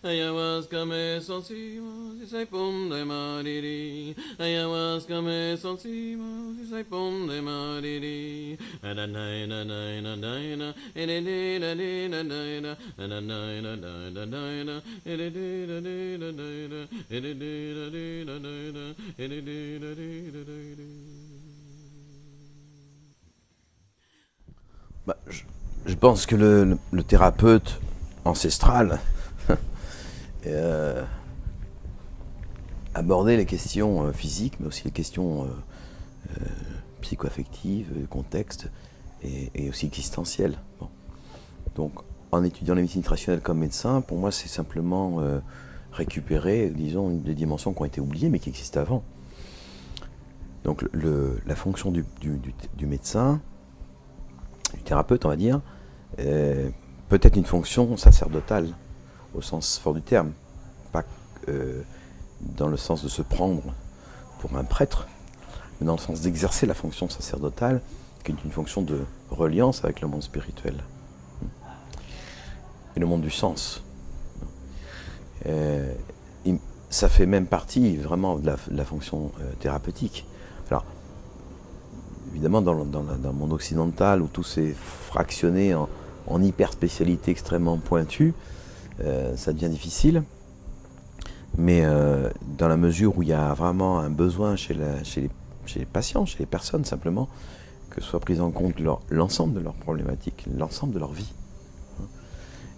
ayahuasca me sentimos y se pum de mariri, ayahuasca me sentimos y se pum de mariri, ananaina naina naina, ededina dina naina, ananaina naina naina, ededina dina naina, ededina dina naina, ededina dina naina. Bah, je pense que le thérapeute ancestral abordait les questions physiques, mais aussi les questions psycho-affectives, contexte, et aussi existentielles. Bon. Donc, en étudiant la médecine traditionnelle comme médecin, pour moi, c'est simplement récupérer, disons, des dimensions qui ont été oubliées, mais qui existent avant. Donc, la fonction du médecin, du thérapeute, on va dire, peut être une fonction sacerdotale, au sens fort du terme, pas dans le sens de se prendre pour un prêtre, mais dans le sens d'exercer la fonction sacerdotale, qui est une fonction de reliance avec le monde spirituel et le monde du sens. Ça fait même partie vraiment de la fonction thérapeutique. Alors, évidemment, dans le monde occidental, où tout s'est fractionné en hyper-spécialités extrêmement pointues, ça devient difficile. Mais dans la mesure où il y a vraiment un besoin chez les patients, chez les personnes simplement, que soit pris en compte l'ensemble de leurs problématiques, l'ensemble de leur vie,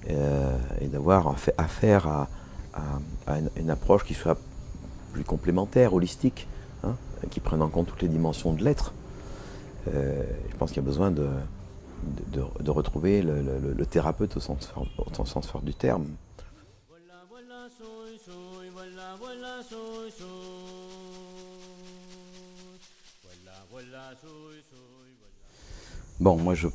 et d'avoir affaire à une approche qui soit plus complémentaire, holistique, qui prenne en compte toutes les dimensions de l'être. Je pense qu'il y a besoin de retrouver le thérapeute au sens fort du terme. Bon, moi j'aime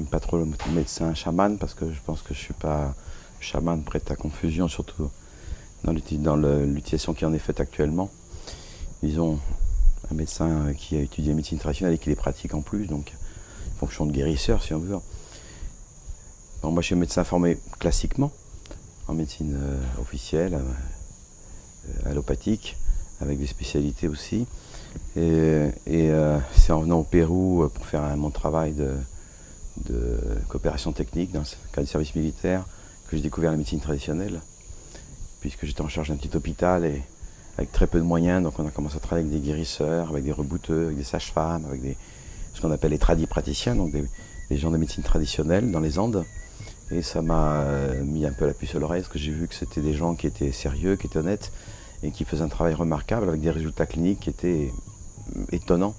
pas trop le médecin chaman parce que je pense que je suis pas chaman, prête à confusion, surtout dans l'utilisation qui en est faite actuellement. Disons, un médecin qui a étudié la médecine traditionnelle et qui les pratique en plus, donc fonction de guérisseur si on veut. Bon, moi je suis médecin formé classiquement, en médecine officielle, allopathique, avec des spécialités aussi. Et c'est en venant au Pérou pour faire mon travail de coopération technique dans le cadre du service militaire que j'ai découvert la médecine traditionnelle, puisque j'étais en charge d'un petit hôpital et avec très peu de moyens, donc on a commencé à travailler avec des guérisseurs, avec des rebouteux, avec des sages-femmes, avec ce qu'on appelle les tradipraticiens, donc des gens de médecine traditionnelle dans les Andes. Et ça m'a mis un peu la puce à l'oreille, parce que j'ai vu que c'était des gens qui étaient sérieux, qui étaient honnêtes, et qui faisaient un travail remarquable avec des résultats cliniques qui étaient étonnants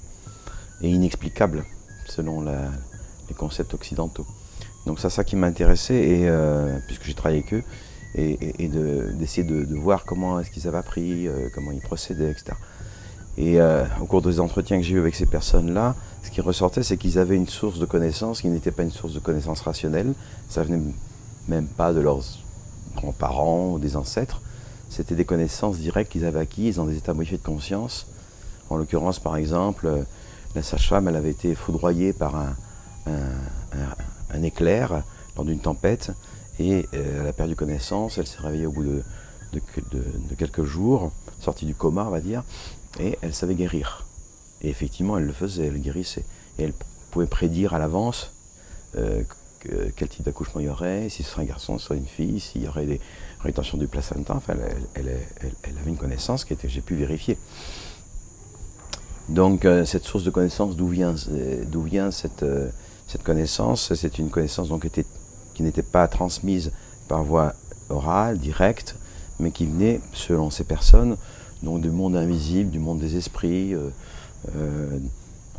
et inexplicables selon les concepts occidentaux. Donc c'est ça qui m'a intéressé, puisque j'ai travaillé avec eux, et d'essayer de voir comment est-ce qu'ils avaient appris, comment ils procédaient, etc. Et au cours des entretiens que j'ai eus avec ces personnes-là, ce qui ressortait, c'est qu'ils avaient une source de connaissances qui n'était pas une source de connaissances rationnelles. Ça venait même pas de leurs grands-parents ou des ancêtres. C'était des connaissances directes qu'ils avaient acquises dans des états modifiés de conscience. En l'occurrence, par exemple, la sage-femme, elle avait été foudroyée par un éclair lors d'une tempête, et elle a perdu connaissance. Elle s'est réveillée au bout de quelques jours, sortie du coma, on va dire, et elle savait guérir. Et effectivement, elle le faisait, elle guérissait. Et elle pouvait prédire à l'avance quel type d'accouchement il y aurait, si ce serait un garçon, soit une fille, s'il y aurait des rétentions du placenta. Enfin, elle avait une connaissance que j'ai pu vérifier. Donc, cette source de connaissance, d'où vient cette connaissance? C'est une connaissance donc, qui n'était pas transmise par voie orale, directe, mais qui venait, selon ces personnes, donc du monde invisible, du monde des esprits,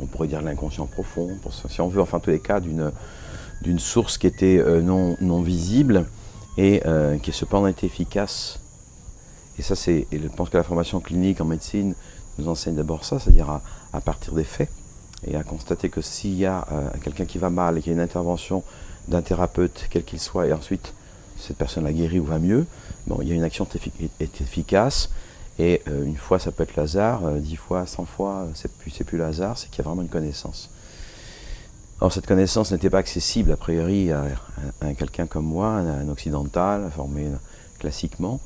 on pourrait dire l'inconscient profond, si on veut, enfin, en tous les cas, d'une source qui était non visible et qui cependant était efficace. Et ça, je pense que la formation clinique en médecine nous enseigne d'abord ça, c'est-à-dire à partir des faits, et à constater que s'il y a quelqu'un qui va mal et qu'il y a une intervention d'un thérapeute, quel qu'il soit, et ensuite cette personne la guérit ou va mieux, bon, il y a une action qui est efficace, et une fois ça peut être le hasard, 10 fois, 100 fois, c'est plus le hasard, c'est qu'il y a vraiment une connaissance. Alors cette connaissance n'était pas accessible a priori à quelqu'un comme moi, un occidental, formé classiquement.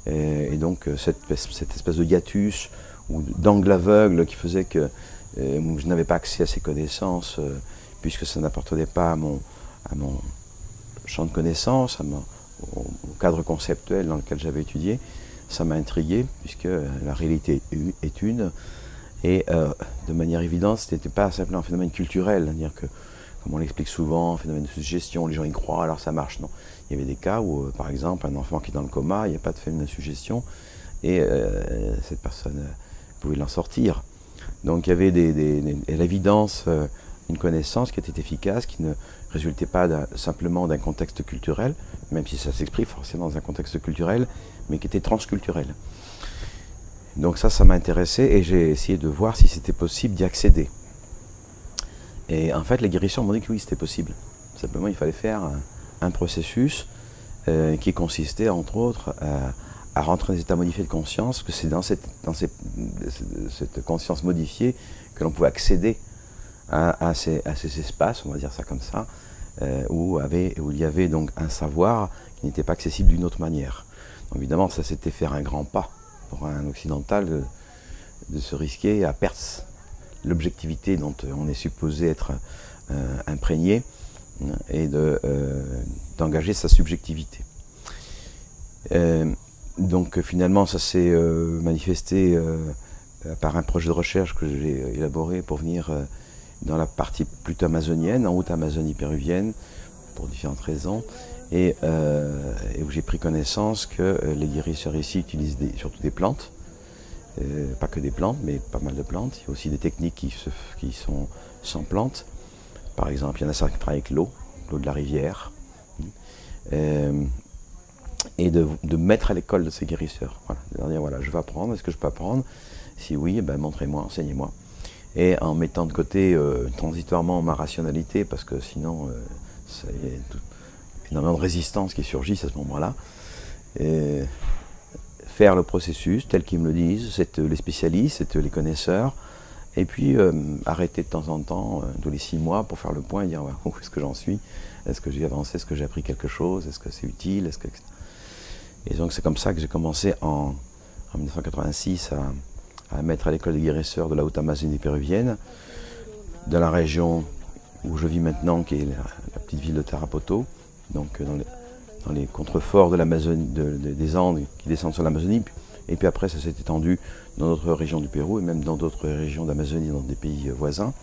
Et donc cette espèce de hiatus ou d'angle aveugle qui faisait que je n'avais pas accès à ces connaissances, puisque ça n'appartenait pas à mon champ de connaissances, au cadre conceptuel dans lequel j'avais étudié, ça m'a intrigué, puisque la réalité est une, et de manière évidente, ce n'était pas simplement un phénomène culturel, c'est-à-dire que, comme on l'explique souvent, un phénomène de suggestion, les gens y croient, alors ça marche, non. Il y avait des cas où, par exemple, un enfant qui est dans le coma, il n'y a pas de phénomène de suggestion, et cette personne pouvait l'en sortir. Donc il y avait à l'évidence une connaissance qui était efficace, qui ne résultait pas simplement d'un contexte culturel, même si ça s'exprime forcément dans un contexte culturel, mais qui était transculturel. Donc ça m'a intéressé et j'ai essayé de voir si c'était possible d'y accéder. Et en fait, les guérisseurs m'ont dit que oui, c'était possible. Simplement, il fallait faire un processus qui consistait, entre autres, à rentrer dans des états modifiés de conscience, que c'est dans cette conscience modifiée que l'on pouvait accéder à ces espaces, on va dire ça comme ça, où il y avait donc un savoir qui n'était pas accessible d'une autre manière. Donc, évidemment, ça c'était faire un grand pas pour un occidental de se risquer à perdre l'objectivité dont on est supposé être imprégné et d'engager sa subjectivité. Donc finalement ça s'est manifesté par un projet de recherche que j'ai élaboré pour venir dans la partie plutôt amazonienne, en haute Amazonie péruvienne, pour différentes raisons, et où j'ai pris connaissance que les guérisseurs ici utilisent surtout des plantes, pas que des plantes, mais pas mal de plantes. Il y a aussi des techniques qui sont sans plantes. Par exemple, il y en a certains qui travaillent avec l'eau de la rivière, et de mettre à l'école de ces guérisseurs. Voilà, de dire, voilà, je vais apprendre, est-ce que je peux apprendre? Si oui, ben, montrez-moi, enseignez-moi. Et en mettant de côté transitoirement ma rationalité, parce que sinon, il y a énormément de résistance qui surgissent à ce moment-là, faire le processus tel qu'ils me le disent, c'est les spécialistes, c'est les connaisseurs, et puis arrêter de temps en temps, tous les 6 mois, pour faire le point et dire ouais, où est-ce que j'en suis, est-ce que j'ai avancé, est-ce que j'ai appris quelque chose, est-ce que c'est utile, Et donc c'est comme ça que j'ai commencé en 1986 à mettre à l'école des guérisseurs de la haute Amazonie péruvienne, dans la région où je vis maintenant, qui est la petite ville de Tarapoto, donc dans les contreforts de l'Amazonie, des Andes qui descendent sur l'Amazonie, et puis après ça s'est étendu dans d'autres régions du Pérou et même dans d'autres régions d'Amazonie, dans des pays voisins,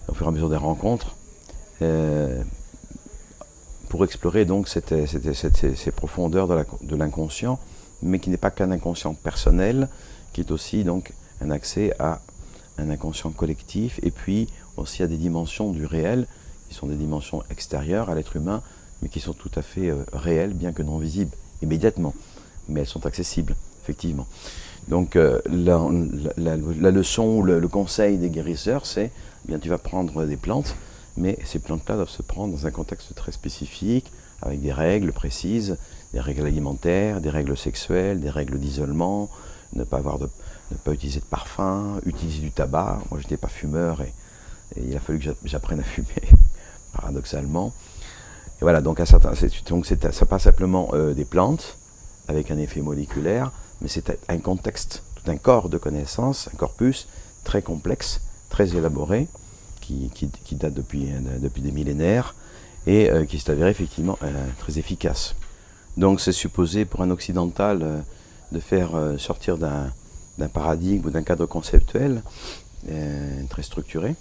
au fur et à mesure des rencontres, pour explorer donc ces profondeurs de l'inconscient, mais qui n'est pas qu'un inconscient personnel, qui est aussi donc un accès à un inconscient collectif, et puis aussi à des dimensions du réel, qui sont des dimensions extérieures à l'être humain, mais qui sont tout à fait réelles, bien que non visibles immédiatement, mais elles sont accessibles, effectivement. Donc la leçon ou le conseil des guérisseurs, c'est, eh bien tu vas prendre des plantes, mais ces plantes-là doivent se prendre dans un contexte très spécifique, avec des règles précises, des règles alimentaires, des règles sexuelles, des règles d'isolement, ne pas utiliser de parfum, utiliser du tabac. Moi j'étais pas fumeur et il a fallu que j'apprenne à fumer, paradoxalement. Et voilà, donc ça pas simplement des plantes avec un effet moléculaire, mais c'est un contexte, tout un corps de connaissances, un corpus très complexe, très élaboré, qui date depuis des millénaires et qui s'est avéré effectivement très efficace. Donc c'est supposé pour un occidental de faire sortir d'un paradigme ou d'un cadre conceptuel très structuré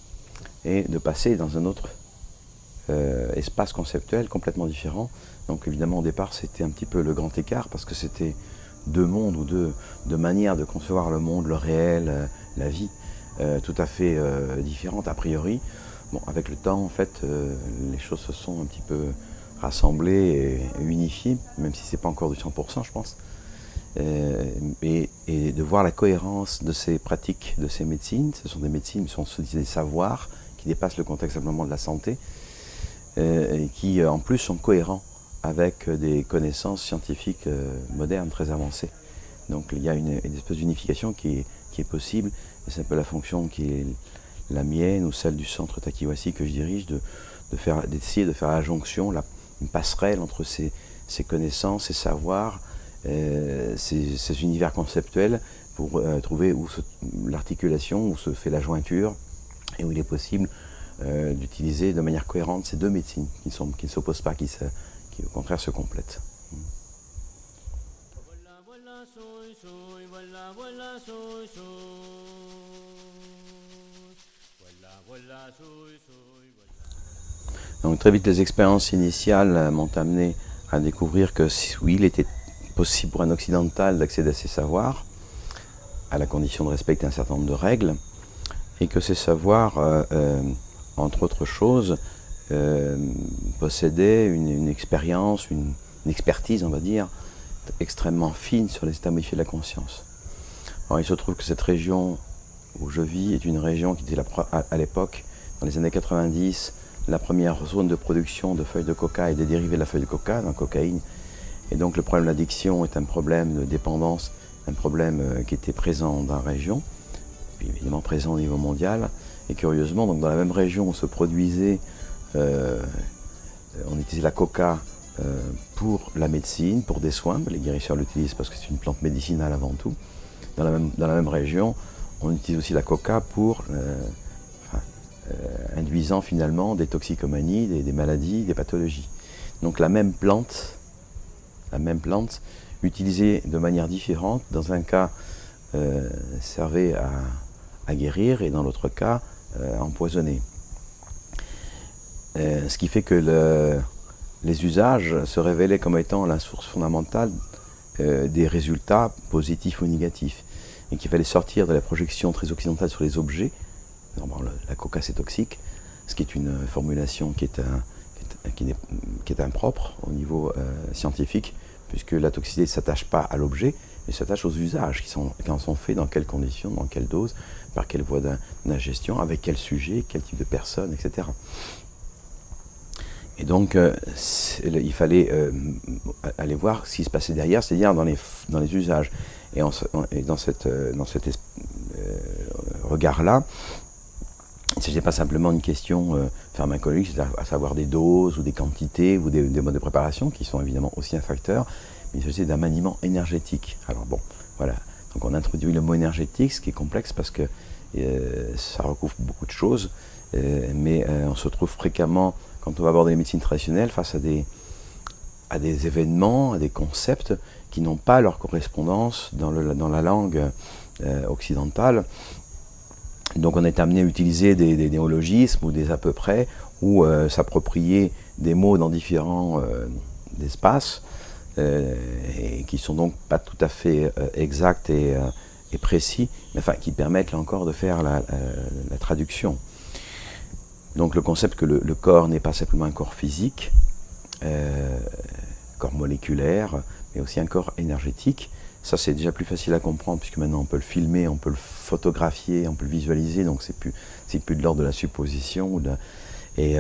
et de passer dans un autre espace conceptuel complètement différent. Donc évidemment au départ c'était un petit peu le grand écart parce que c'était 2 mondes ou deux manières de concevoir le monde, le réel, la vie, tout à fait différentes a priori. Bon, avec le temps en fait les choses se sont un petit peu rassemblées et unifiées, même si c'est pas encore du 100% je pense. Et de voir la cohérence de ces pratiques, de ces médecines. Ce sont des médecines, ce sont des savoirs qui dépassent le contexte simplement de la santé et qui en plus sont cohérents avec des connaissances scientifiques modernes très avancées. Donc il y a une espèce d'unification qui est possible, et c'est un peu la fonction qui est la mienne ou celle du centre Takiwasi que je dirige, d'essayer de faire la jonction, une passerelle entre ces connaissances, ces savoirs, ces univers conceptuels pour trouver où l'articulation, où se fait la jointure et où il est possible d'utiliser de manière cohérente ces deux médecines qui ne s'opposent pas, qui au contraire se complètent. Donc très vite les expériences initiales m'ont amené à découvrir que oui, il était possible pour un occidental d'accéder à ces savoirs, à la condition de respecter un certain nombre de règles, et que ces savoirs, entre autres choses, possédaient une expérience, une expertise, on va dire, extrêmement fine sur les états modifiés de la conscience. Alors, il se trouve que cette région où je vis est une région qui était à l'époque, dans les années 90, la première zone de production de feuilles de coca et des dérivés de la feuille de coca, de la cocaïne. Et donc le problème de l'addiction est un problème de dépendance, un problème qui était présent dans la région, puis évidemment présent au niveau mondial. Et curieusement, donc dans la même région où se produisait, on utilisait la coca pour la médecine, pour des soins. Les guérisseurs l'utilisent parce que c'est une plante médicinale avant tout. Dans la même région, on utilise aussi la coca pour induisant finalement des toxicomanies, des maladies, des pathologies. Donc la même plante utilisée de manière différente, dans un cas servait à guérir et dans l'autre cas à empoisonner. Ce qui fait que les usages se révélaient comme étant la source fondamentale des résultats positifs ou négatifs, et qu'il fallait sortir de la projection très occidentale sur les objets. La coca c'est toxique, ce qui est une formulation qui est impropre au niveau scientifique, puisque la toxicité ne s'attache pas à l'objet, mais s'attache aux usages qui en sont faits, dans quelles conditions, dans quelle dose, par quelle voie d'ingestion, avec quel sujet, quel type de personne, etc. Et donc il fallait aller voir ce qui se passait derrière, c'est-à-dire dans les usages. Et dans cet regard-là, il ne s'agit pas simplement d'une question pharmacologique, c'est-à-dire à savoir des doses ou des quantités ou des modes de préparation qui sont évidemment aussi un facteur, mais il s'agit d'un maniement énergétique. Alors bon, voilà. Donc on introduit le mot énergétique, ce qui est complexe parce que ça recouvre beaucoup de choses, mais on se trouve fréquemment, quand on va aborder les médecines traditionnelles, face à des événements, à des concepts qui n'ont pas leur correspondance dans la langue occidentale. Donc on est amené à utiliser des néologismes ou des à peu près, ou s'approprier des mots dans différents espaces, et qui sont donc pas tout à fait exacts et précis, mais enfin qui permettent là encore de faire la traduction. Donc le concept que le corps n'est pas simplement un corps physique, corps moléculaire, mais aussi un corps énergétique. Ça c'est déjà plus facile à comprendre puisque maintenant on peut le filmer, on peut le photographier, on peut le visualiser, donc c'est plus de l'ordre de la supposition. Et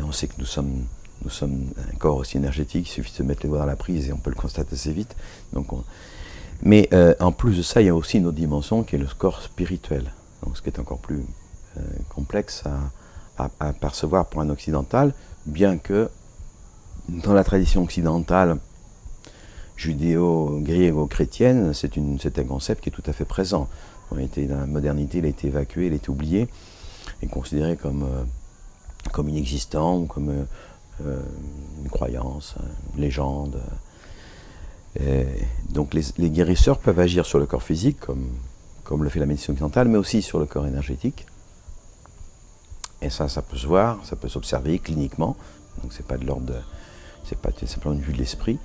on sait que nous sommes un corps aussi énergétique, il suffit de se mettre les doigts dans la prise et on peut le constater assez vite. Mais en plus de ça, il y a aussi une autre dimension qui est le corps spirituel, donc ce qui est encore plus complexe à percevoir pour un occidental, bien que dans la tradition occidentale judéo-gréco-chrétienne, c'est un concept qui est tout à fait présent. Dans la modernité, il a été évacué, il a été oublié, et considéré comme inexistant, comme une croyance, une légende. Donc les guérisseurs peuvent agir sur le corps physique, comme le fait la médecine occidentale, mais aussi sur le corps énergétique. Et ça peut se voir, ça peut s'observer cliniquement, donc c'est pas simplement une vue de l'esprit.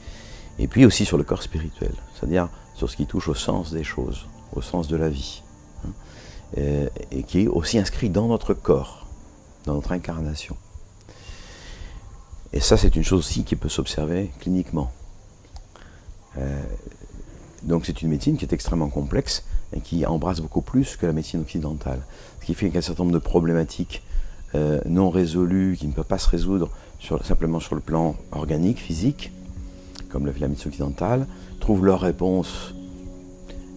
Et puis aussi sur le corps spirituel, c'est-à-dire sur ce qui touche au sens des choses, au sens de la vie, et qui est aussi inscrit dans notre corps, dans notre incarnation. Et ça, c'est une chose aussi qui peut s'observer cliniquement. Donc c'est une médecine qui est extrêmement complexe et qui embrasse beaucoup plus que la médecine occidentale. Ce qui fait qu'un certain nombre de problématiques non résolues, qui ne peuvent pas se résoudre simplement sur le plan organique, physique, comme le fait la médecine occidentale, trouvent leur réponse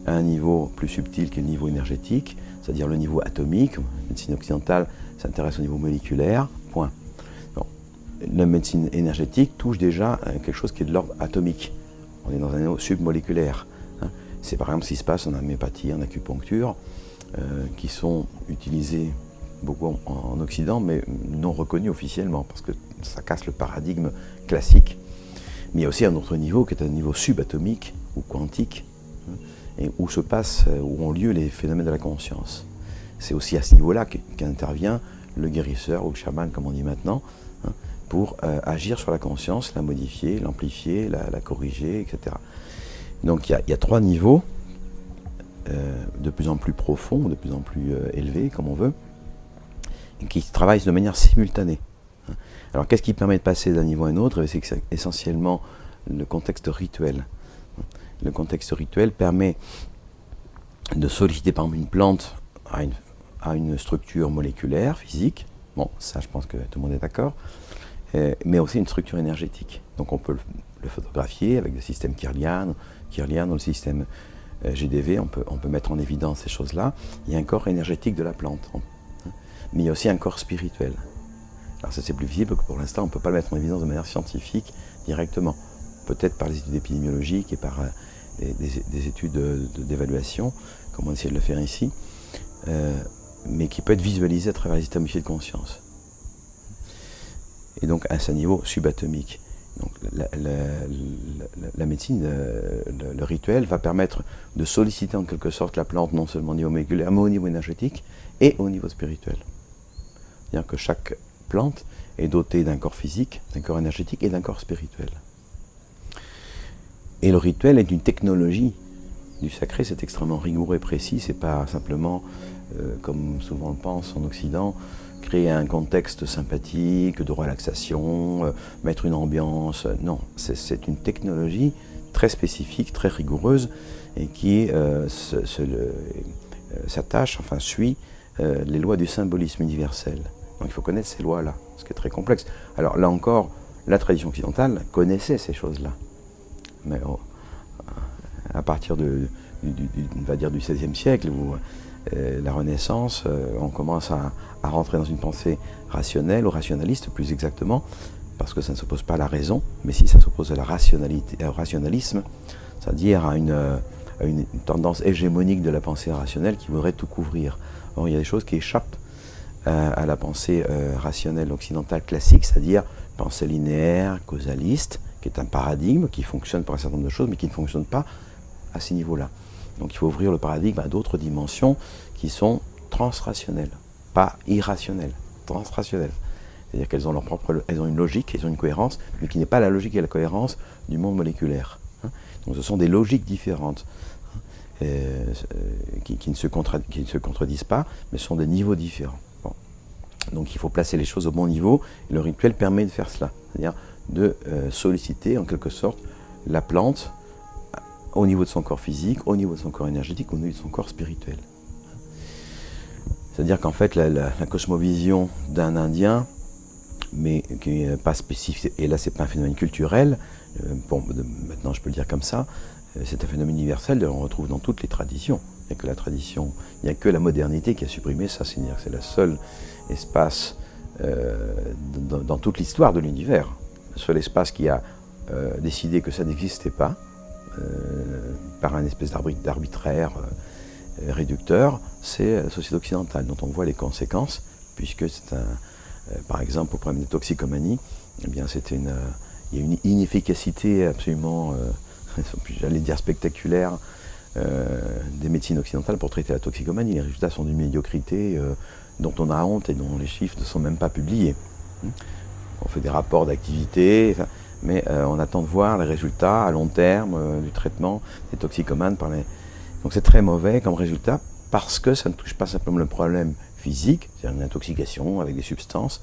à un niveau plus subtil qu'est le niveau énergétique, c'est-à-dire le niveau atomique. La médecine occidentale s'intéresse au niveau moléculaire, point. Bon. La médecine énergétique touche déjà à quelque chose qui est de l'ordre atomique. On est dans un niveau submoléculaire. Hein. C'est par exemple ce qui se passe en homéopathie, en acupuncture, qui sont utilisés beaucoup en Occident, mais non reconnus officiellement, parce que ça casse le paradigme classique. Mais il y a aussi un autre niveau qui est un niveau subatomique ou quantique, hein, et où ont lieu les phénomènes de la conscience. C'est aussi à ce niveau-là qu'intervient le guérisseur ou le chaman, comme on dit maintenant, hein, pour agir sur la conscience, la modifier, l'amplifier, la corriger, etc. Donc il y a 3 niveaux, de plus en plus profonds, de plus en plus élevés, comme on veut, et qui travaillent de manière simultanée. Alors qu'est-ce qui permet de passer d'un niveau à un autre? C'est essentiellement le contexte rituel. Le contexte rituel permet de solliciter par exemple une plante à une structure moléculaire, physique, bon ça je pense que tout le monde est d'accord, mais aussi une structure énergétique. Donc on peut le photographier avec le système Kirlian ou le système GDV, on peut mettre en évidence ces choses-là. Il y a un corps énergétique de la plante, mais il y a aussi un corps spirituel. Alors ça c'est plus visible que pour l'instant, on ne peut pas le mettre en évidence de manière scientifique directement. Peut-être par les études épidémiologiques et par des études d'évaluation, comme on essaie de le faire ici, mais qui peut être visualisé à travers les états modifiés de conscience. Et donc à ce niveau subatomique. Donc, la médecine, le rituel va permettre de solliciter en quelque sorte la plante non seulement au niveau moléculaire, mais au niveau énergétique et au niveau spirituel. C'est-à-dire que chaque plante est dotée d'un corps physique, d'un corps énergétique et d'un corps spirituel. Et le rituel est une technologie du sacré, c'est extrêmement rigoureux et précis, c'est pas simplement, comme souvent on le pense en Occident, créer un contexte sympathique, de relaxation, mettre une ambiance. Non, c'est une technologie très spécifique, très rigoureuse, et qui suit les lois du symbolisme universel. Donc il faut connaître ces lois-là, ce qui est très complexe. Alors là encore, la tradition occidentale connaissait ces choses-là. Mais à partir on va dire du XVIe siècle, où la Renaissance, on commence à rentrer dans une pensée rationnelle ou rationaliste plus exactement, parce que ça ne s'oppose pas à la raison, mais si ça s'oppose à la rationalité, au rationalisme, c'est-à-dire à une tendance hégémonique de la pensée rationnelle qui voudrait tout couvrir. Or, il y a des choses qui échappent à la pensée rationnelle occidentale classique, c'est-à-dire pensée linéaire, causaliste, qui est un paradigme qui fonctionne pour un certain nombre de choses, mais qui ne fonctionne pas à ces niveaux-là. Donc il faut ouvrir le paradigme à d'autres dimensions qui sont transrationnelles, pas irrationnelles, transrationnelles. C'est-à-dire qu'elles ont elles ont une logique, elles ont une cohérence, mais qui n'est pas la logique et la cohérence du monde moléculaire. Donc ce sont des logiques différentes, qui ne se contredisent pas, mais sont des niveaux différents. Bon. Donc il faut placer les choses au bon niveau, et le rituel permet de faire cela, c'est-à-dire de solliciter en quelque sorte la plante au niveau de son corps physique, au niveau de son corps énergétique, au niveau de son corps spirituel. C'est-à-dire qu'en fait, la cosmovision d'un Indien, mais qui n'est pas spécifique, et là c'est pas un phénomène culturel, maintenant je peux le dire comme ça, c'est un phénomène universel, on le retrouve dans toutes les traditions. Il n'y a que la tradition, il n'y a que la modernité qui a supprimé ça, c'est-à-dire que c'est le seul espace dans toute l'histoire de l'univers, le seul espace qui a décidé que ça n'existait pas, par un espèce d'arbitraire réducteur, c'est la société occidentale, dont on voit les conséquences, puisque c'est par exemple, au problème de toxicomanie, eh bien il y a une inefficacité absolument, j'allais dire spectaculaire, des médecines occidentales pour traiter la toxicomanie. Les résultats sont d'une médiocrité dont on a honte et dont les chiffres ne sont même pas publiés. On fait des rapports d'activité, mais on attend de voir les résultats à long terme du traitement des toxicomanes. Donc c'est très mauvais comme résultat, parce que ça ne touche pas simplement le problème physique, c'est-à-dire une intoxication avec des substances,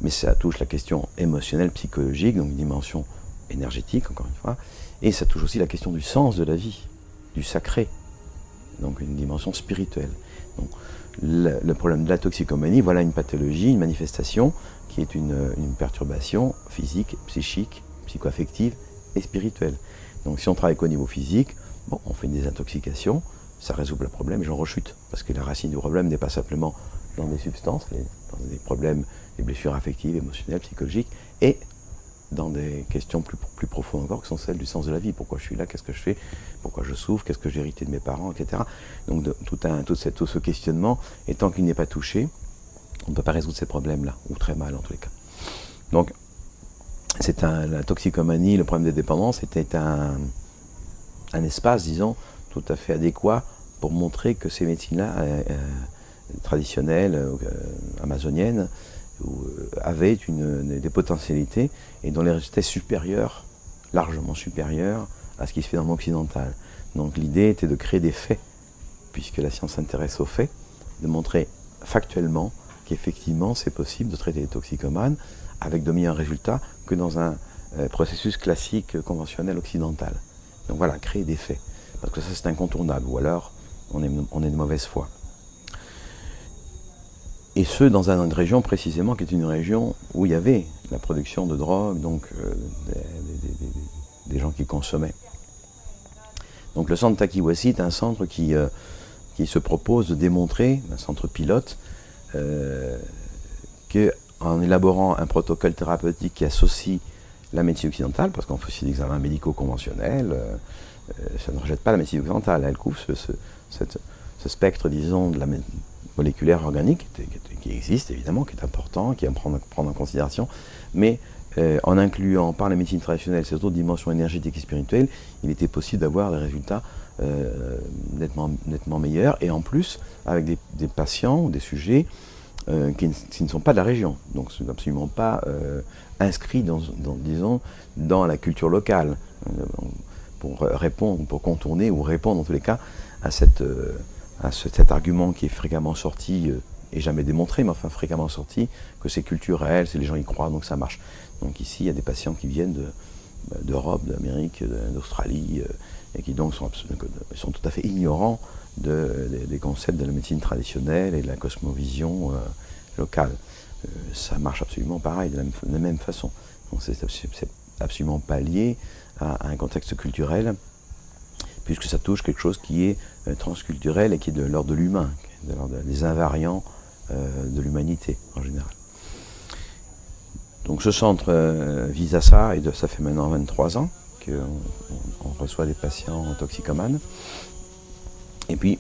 mais ça touche la question émotionnelle, psychologique, donc une dimension énergétique, encore une fois, et ça touche aussi la question du sens de la vie, du sacré, donc une dimension spirituelle. Donc, le problème de la toxicomanie, voilà une pathologie, une manifestation qui est une perturbation physique, psychique, psychoaffective et spirituelle. Donc si on travaille qu'au niveau physique, bon, on fait une désintoxication, ça résout le problème et j'en rechute. Parce que la racine du problème n'est pas simplement dans des substances, dans des problèmes, des blessures affectives, émotionnelles, psychologiques, et dans des questions plus profondes encore, qui sont celles du sens de la vie. Pourquoi je suis là, qu'est-ce que je fais, pourquoi je souffre, qu'est-ce que j'ai hérité de mes parents, etc. Donc tout ce questionnement, et tant qu'il n'est pas touché, on ne peut pas résoudre ces problèmes-là, ou très mal en tous les cas. Donc, la toxicomanie, le problème des dépendances, était un espace, disons, tout à fait adéquat pour montrer que ces médecines-là, traditionnelles, amazoniennes, avaient des potentialités et dont les résultats étaient supérieurs, largement supérieurs à ce qui se fait dans le monde occidental. Donc l'idée était de créer des faits, puisque la science s'intéresse aux faits, de montrer factuellement qu'effectivement c'est possible de traiter les toxicomanes avec de meilleurs résultats que dans un processus classique conventionnel occidental. Donc voilà, créer des faits, parce que ça c'est incontournable, ou alors on est de mauvaise foi. Et ce, dans une région précisément qui est une région où il y avait la production de drogue, donc des gens qui consommaient. Donc le centre Takiwasi est un centre qui se propose de démontrer, un centre pilote, qu'en élaborant un protocole thérapeutique qui associe la médecine occidentale, parce qu'on fait aussi des examens médicaux conventionnels, ça ne rejette pas la médecine occidentale, elle couvre ce spectre, disons, de la moléculaire organique, qui existe évidemment, qui est important, qui est à prendre en considération, mais en incluant par la médecine traditionnelle cette autre dimension énergétique et spirituelle, il était possible d'avoir des résultats nettement meilleurs, et en plus avec des patients ou des sujets qui ne sont pas de la région, donc ce n'est absolument pas inscrits disons, dans la culture locale, pour répondre, pour contourner ou répondre en tous les cas à cet argument qui est fréquemment sorti, et jamais démontré, mais enfin fréquemment sorti, que c'est culturel, c'est les gens y croient, donc ça marche. Donc ici, il y a des patients qui viennent d'Europe, d'Amérique, d'Australie, et qui donc sont tout à fait ignorants des concepts de la médecine traditionnelle et de la cosmovision locale. Ça marche absolument pareil, de la même façon. Donc c'est absolument pas lié à un contexte culturel, puisque ça touche quelque chose qui est transculturel et qui est de l'ordre de l'humain, de l'ordre des invariants de l'humanité en général. Donc ce centre vise à ça, et ça fait maintenant 23 ans qu'on reçoit des patients toxicomanes. Et puis,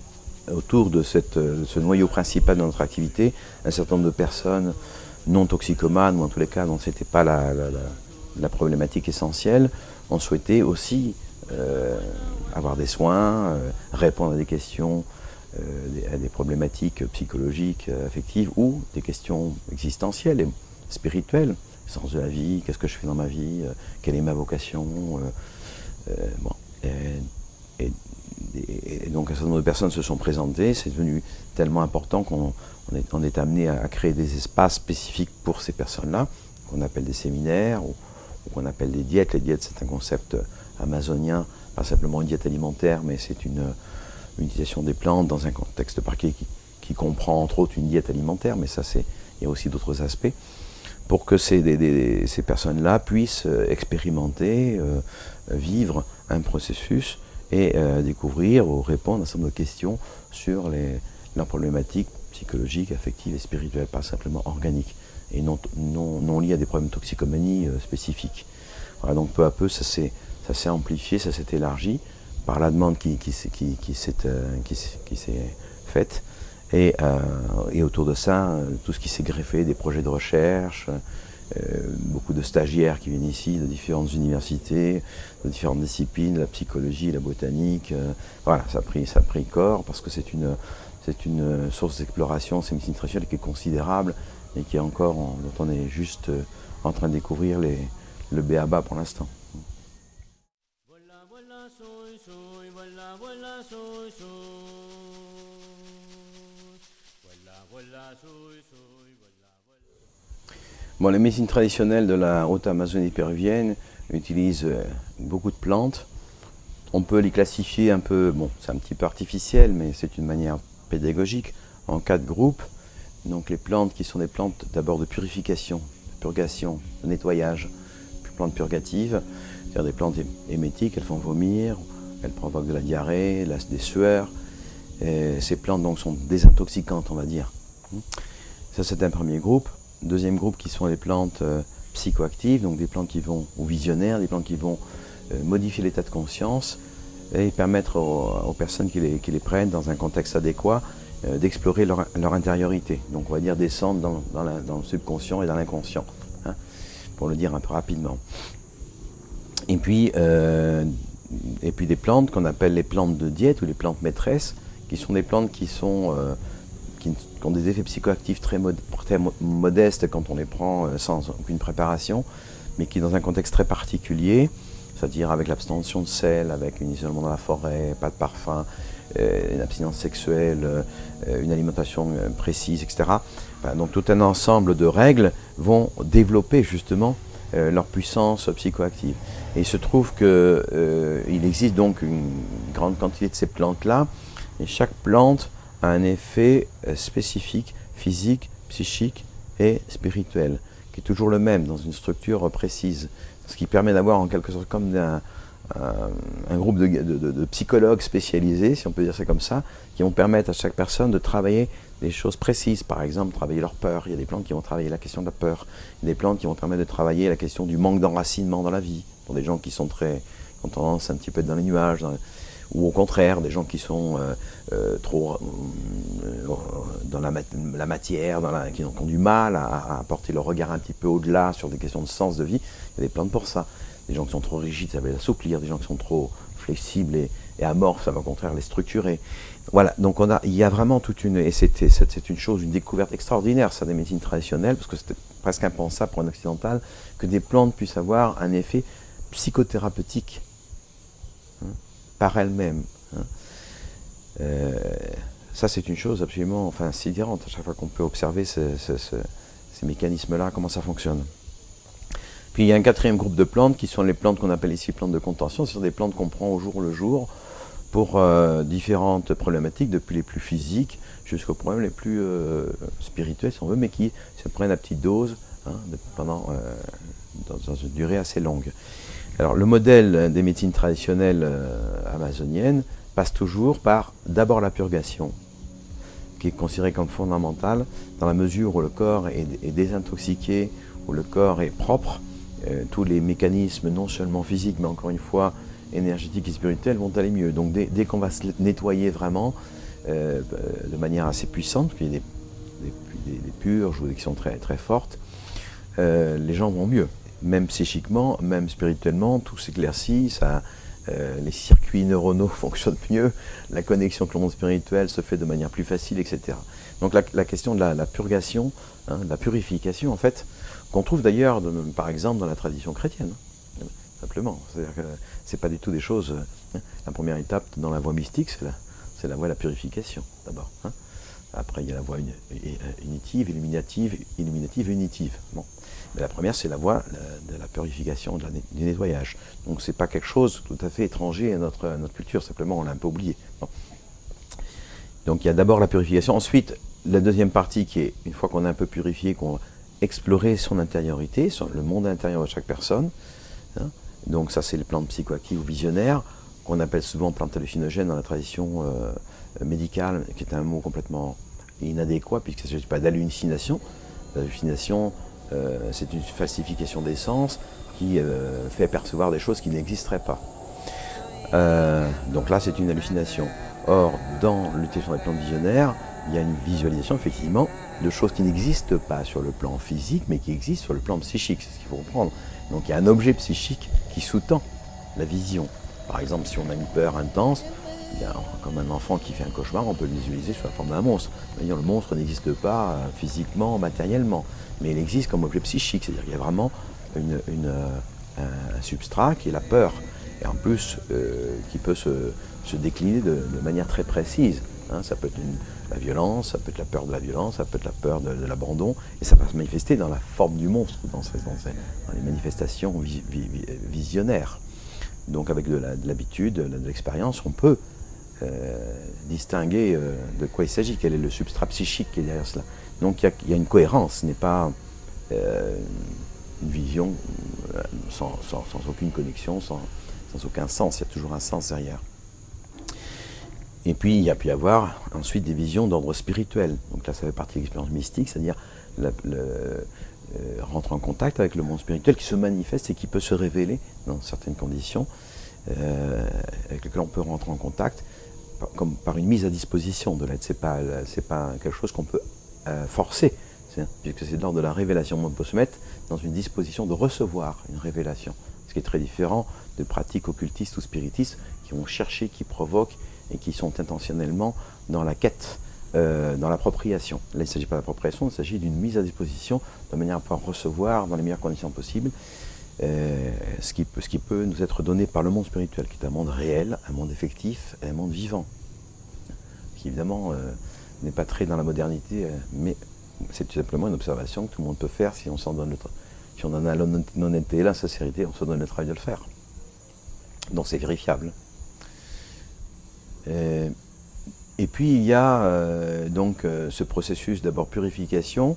autour de ce noyau principal de notre activité, un certain nombre de personnes non toxicomanes, ou en tous les cas dont ce n'était pas la problématique essentielle, ont souhaité aussi avoir des soins, répondre à des questions, à des problématiques psychologiques, affectives, ou des questions existentielles et spirituelles. Le sens de la vie, qu'est-ce que je fais dans ma vie, quelle est ma vocation, bon. Et donc un certain nombre de personnes se sont présentées, c'est devenu tellement important qu'on est amené à créer des espaces spécifiques pour ces personnes-là, qu'on appelle des séminaires, ou qu'on appelle des diètes. Les diètes, c'est un concept amazonien, pas simplement une diète alimentaire, mais c'est une utilisation des plantes dans un contexte qui comprend entre autres une diète alimentaire, mais ça il y a aussi d'autres aspects, pour que ces personnes-là puissent expérimenter, vivre un processus et découvrir ou répondre à un certain nombre de questions sur leurs problématiques psychologiques, affectives et spirituelles, pas simplement organiques, et non liées à des problèmes de toxicomanie spécifiques. Voilà, donc peu à peu, ça s'est amplifié, ça s'est élargi par la demande qui s'est faite, et autour de ça, tout ce qui s'est greffé, des projets de recherche, beaucoup de stagiaires qui viennent ici de différentes universités, de différentes disciplines, la psychologie, la botanique. Voilà, ça a pris corps parce que c'est une source d'exploration, c'est une médecine traditionnelle qui est considérable et qui est encore, dont on est juste en train de découvrir le b.a.-ba pour l'instant. Bon, les médecines traditionnelles de la haute Amazonie péruvienne utilisent beaucoup de plantes. On peut les classifier un peu, bon, c'est un petit peu artificiel, mais c'est une manière pédagogique, en 4 groupes. Donc les plantes qui sont des plantes d'abord de purification, de purgation, de nettoyage, plantes purgatives, c'est-à-dire des plantes émétiques, elles font vomir, elles provoquent de la diarrhée, des sueurs, Ces plantes donc sont désintoxicantes, on va dire. Ça, c'est un premier groupe. Deuxième groupe qui sont les plantes psychoactives, donc des plantes qui vont, ou visionnaires, des plantes qui vont modifier l'état de conscience et permettre aux personnes qui les prennent dans un contexte adéquat d'explorer leur intériorité. Donc on va dire descendre dans le subconscient et dans l'inconscient, hein, pour le dire un peu rapidement. Et puis des plantes qu'on appelle les plantes de diète ou les plantes maîtresses, qui sont des plantes qui ont des effets psychoactifs très modestes quand on les prend sans aucune préparation, mais qui dans un contexte très particulier, c'est-à-dire avec l'abstention de sel, avec un isolement dans la forêt, pas de parfum, une abstinence sexuelle, une alimentation précise, etc. Enfin, donc tout un ensemble de règles vont développer justement leur puissance psychoactive. Et il se trouve qu'il existe donc une grande quantité de ces plantes-là, et chaque plante a un effet spécifique, physique, psychique et spirituel, qui est toujours le même dans une structure précise. Ce qui permet d'avoir en quelque sorte comme un groupe de psychologues spécialisés, si on peut dire ça comme ça, qui vont permettre à chaque personne de travailler des choses précises. Par exemple, travailler leur peur. Il y a des plantes qui vont travailler la question de la peur. Il y a des plantes qui vont permettre de travailler la question du manque d'enracinement dans la vie, pour des gens qui ont tendance un petit peu à être dans les nuages, ou au contraire, des gens qui sont trop dans la matière, qui ont du mal à porter leur regard un petit peu au-delà sur des questions de sens de vie. Il y a des plantes pour ça. Des gens qui sont trop rigides, ça va les assouplir. Des gens qui sont trop flexibles et amorphes, ça va au contraire les structurer. Voilà, donc il y a vraiment toute une... Et c'est une découverte extraordinaire, ça, des médecines traditionnelles, parce que c'était presque impensable pour un occidental que des plantes puissent avoir un effet psychothérapeutique, hein, par elles-mêmes. Hein. Ça, c'est une chose absolument sidérante, à chaque fois qu'on peut observer ces mécanismes-là, comment ça fonctionne. Puis il y a un quatrième groupe de plantes qui sont les plantes qu'on appelle ici plantes de contention. Ce sont des plantes qu'on prend au jour le jour pour différentes problématiques, depuis les plus physiques jusqu'aux problèmes les plus spirituels, si on veut, mais qui se prennent à petite dose, hein, dans une durée assez longue. Alors le modèle des médecines traditionnelles amazoniennes passe toujours par d'abord la purgation, qui est considérée comme fondamentale dans la mesure où le corps est désintoxiqué, où le corps est propre. Tous les mécanismes, non seulement physiques, mais encore une fois énergétiques et spirituels, vont aller mieux. Donc dès qu'on va se nettoyer vraiment, de manière assez puissante, parce qu'il y a des purges ou des qui sont très, très fortes, les gens vont mieux. Même psychiquement, même spirituellement, tout s'éclaircit, les circuits neuronaux fonctionnent mieux, la connexion avec le monde spirituel se fait de manière plus facile, etc. Donc la question de la purgation, hein, de la purification, en fait, qu'on trouve d'ailleurs, par exemple, dans la tradition chrétienne, simplement. C'est-à-dire que ce n'est pas du tout des choses... Hein, la première étape dans la voie mystique, c'est la voie de la purification, d'abord. Hein. Après, il y a la voie unitive, illuminative, unitive. Bon. Mais la première, c'est la voie de la purification, du nettoyage. Donc, ce n'est pas quelque chose tout à fait étranger à notre culture, simplement, on l'a un peu oublié. Bon. Donc, il y a d'abord la purification. Ensuite, la deuxième partie qui est, une fois qu'on a un peu purifié, qu'on va explorer son intériorité, le monde intérieur de chaque personne. Hein. Donc, ça, c'est les plantes psychoactives ou visionnaires, qu'on appelle souvent plantes hallucinogènes dans la tradition médicale, qui est un mot complètement inadéquat, puisqu'il ne s'agit pas d'hallucination. L'hallucination, c'est une falsification des sens qui fait percevoir des choses qui n'existeraient pas. Donc là, c'est une hallucination. Or, dans l'utilisation des plantes visionnaires, il y a une visualisation, effectivement, de choses qui n'existent pas sur le plan physique, mais qui existent sur le plan psychique, c'est ce qu'il faut comprendre. Donc il y a un objet psychique qui sous-tend la vision. Par exemple, si on a une peur intense, comme un enfant qui fait un cauchemar, on peut le visualiser sous la forme d'un monstre. Le monstre n'existe pas physiquement, matériellement, mais il existe comme objet psychique, c'est-à-dire qu'il y a vraiment un substrat qui est la peur, et en plus qui peut se décliner de manière très précise. Hein, ça peut être la violence, ça peut être la peur de la violence, ça peut être la peur de l'abandon, et ça va se manifester dans la forme du monstre, dans les manifestations visionnaires. Donc avec de l'habitude, de l'expérience, on peut distinguer de quoi il s'agit, quel est le substrat psychique qui est derrière cela. Donc il y a une cohérence, ce n'est pas une vision sans aucune connexion, sans aucun sens, il y a toujours un sens derrière. Et puis il y a pu y avoir ensuite des visions d'ordre spirituel. Donc là ça fait partie de l'expérience mystique, c'est-à-dire rentrer en contact avec le monde spirituel qui se manifeste et qui peut se révéler dans certaines conditions, avec lesquelles on peut rentrer en contact comme par une mise à disposition de l'aide. C'est pas quelque chose qu'on peut forcer, puisque c'est de l'ordre de la révélation. On peut se mettre dans une disposition de recevoir une révélation, ce qui est très différent de pratiques occultistes ou spiritistes qui vont chercher, qui provoquent et qui sont intentionnellement dans la quête, dans l'appropriation. Là, il ne s'agit pas d'appropriation, il s'agit d'une mise à disposition de manière à pouvoir recevoir dans les meilleures conditions possibles ce qui peut nous être donné par le monde spirituel, qui est un monde réel, un monde effectif et un monde vivant, qui évidemment n'est pas très dans la modernité, mais c'est tout simplement une observation que tout le monde peut faire si on s'en donne si on en a l'honnêteté et la sincérité, on se donne le travail de le faire. Donc c'est vérifiable. Et puis il y a donc ce processus d'abord purification,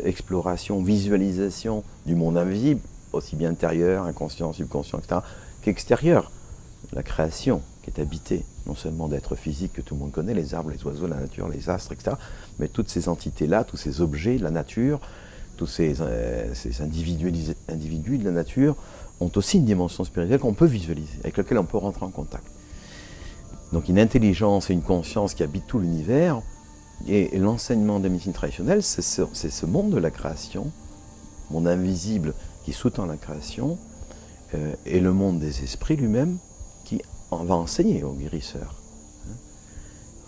exploration, visualisation du monde invisible, aussi bien intérieur, inconscient, subconscient, etc., qu'extérieur. La création qui est habitée non seulement d'êtres physiques que tout le monde connaît, les arbres, les oiseaux, la nature, les astres, etc., mais toutes ces entités-là, tous ces objets, la nature, tous ces individus de la nature ont aussi une dimension spirituelle qu'on peut visualiser, avec laquelle on peut rentrer en contact. Donc une intelligence et une conscience qui habitent tout l'univers, et l'enseignement de la médecine traditionnelle, c'est ce monde de la création, monde invisible qui sous-tend la création, et le monde des esprits lui-même qui en va enseigner aux guérisseurs.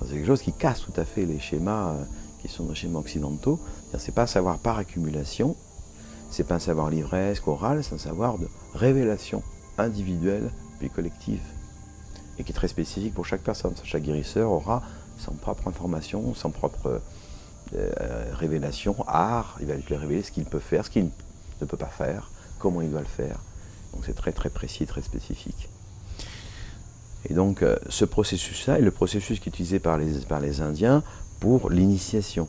C'est quelque chose qui casse tout à fait les schémas qui sont des schémas occidentaux. C'est pas un savoir par accumulation, c'est pas un savoir livresque, oral, c'est un savoir de révélation individuelle puis collective, et qui est très spécifique pour chaque personne. Chaque guérisseur aura son propre information, son propre révélation, art, il va lui révéler ce qu'il peut faire, ce qu'il ne peut pas faire, comment il doit le faire. Donc c'est très très précis, très spécifique. Et donc ce processus-là est le processus qui est utilisé par les Indiens pour l'initiation.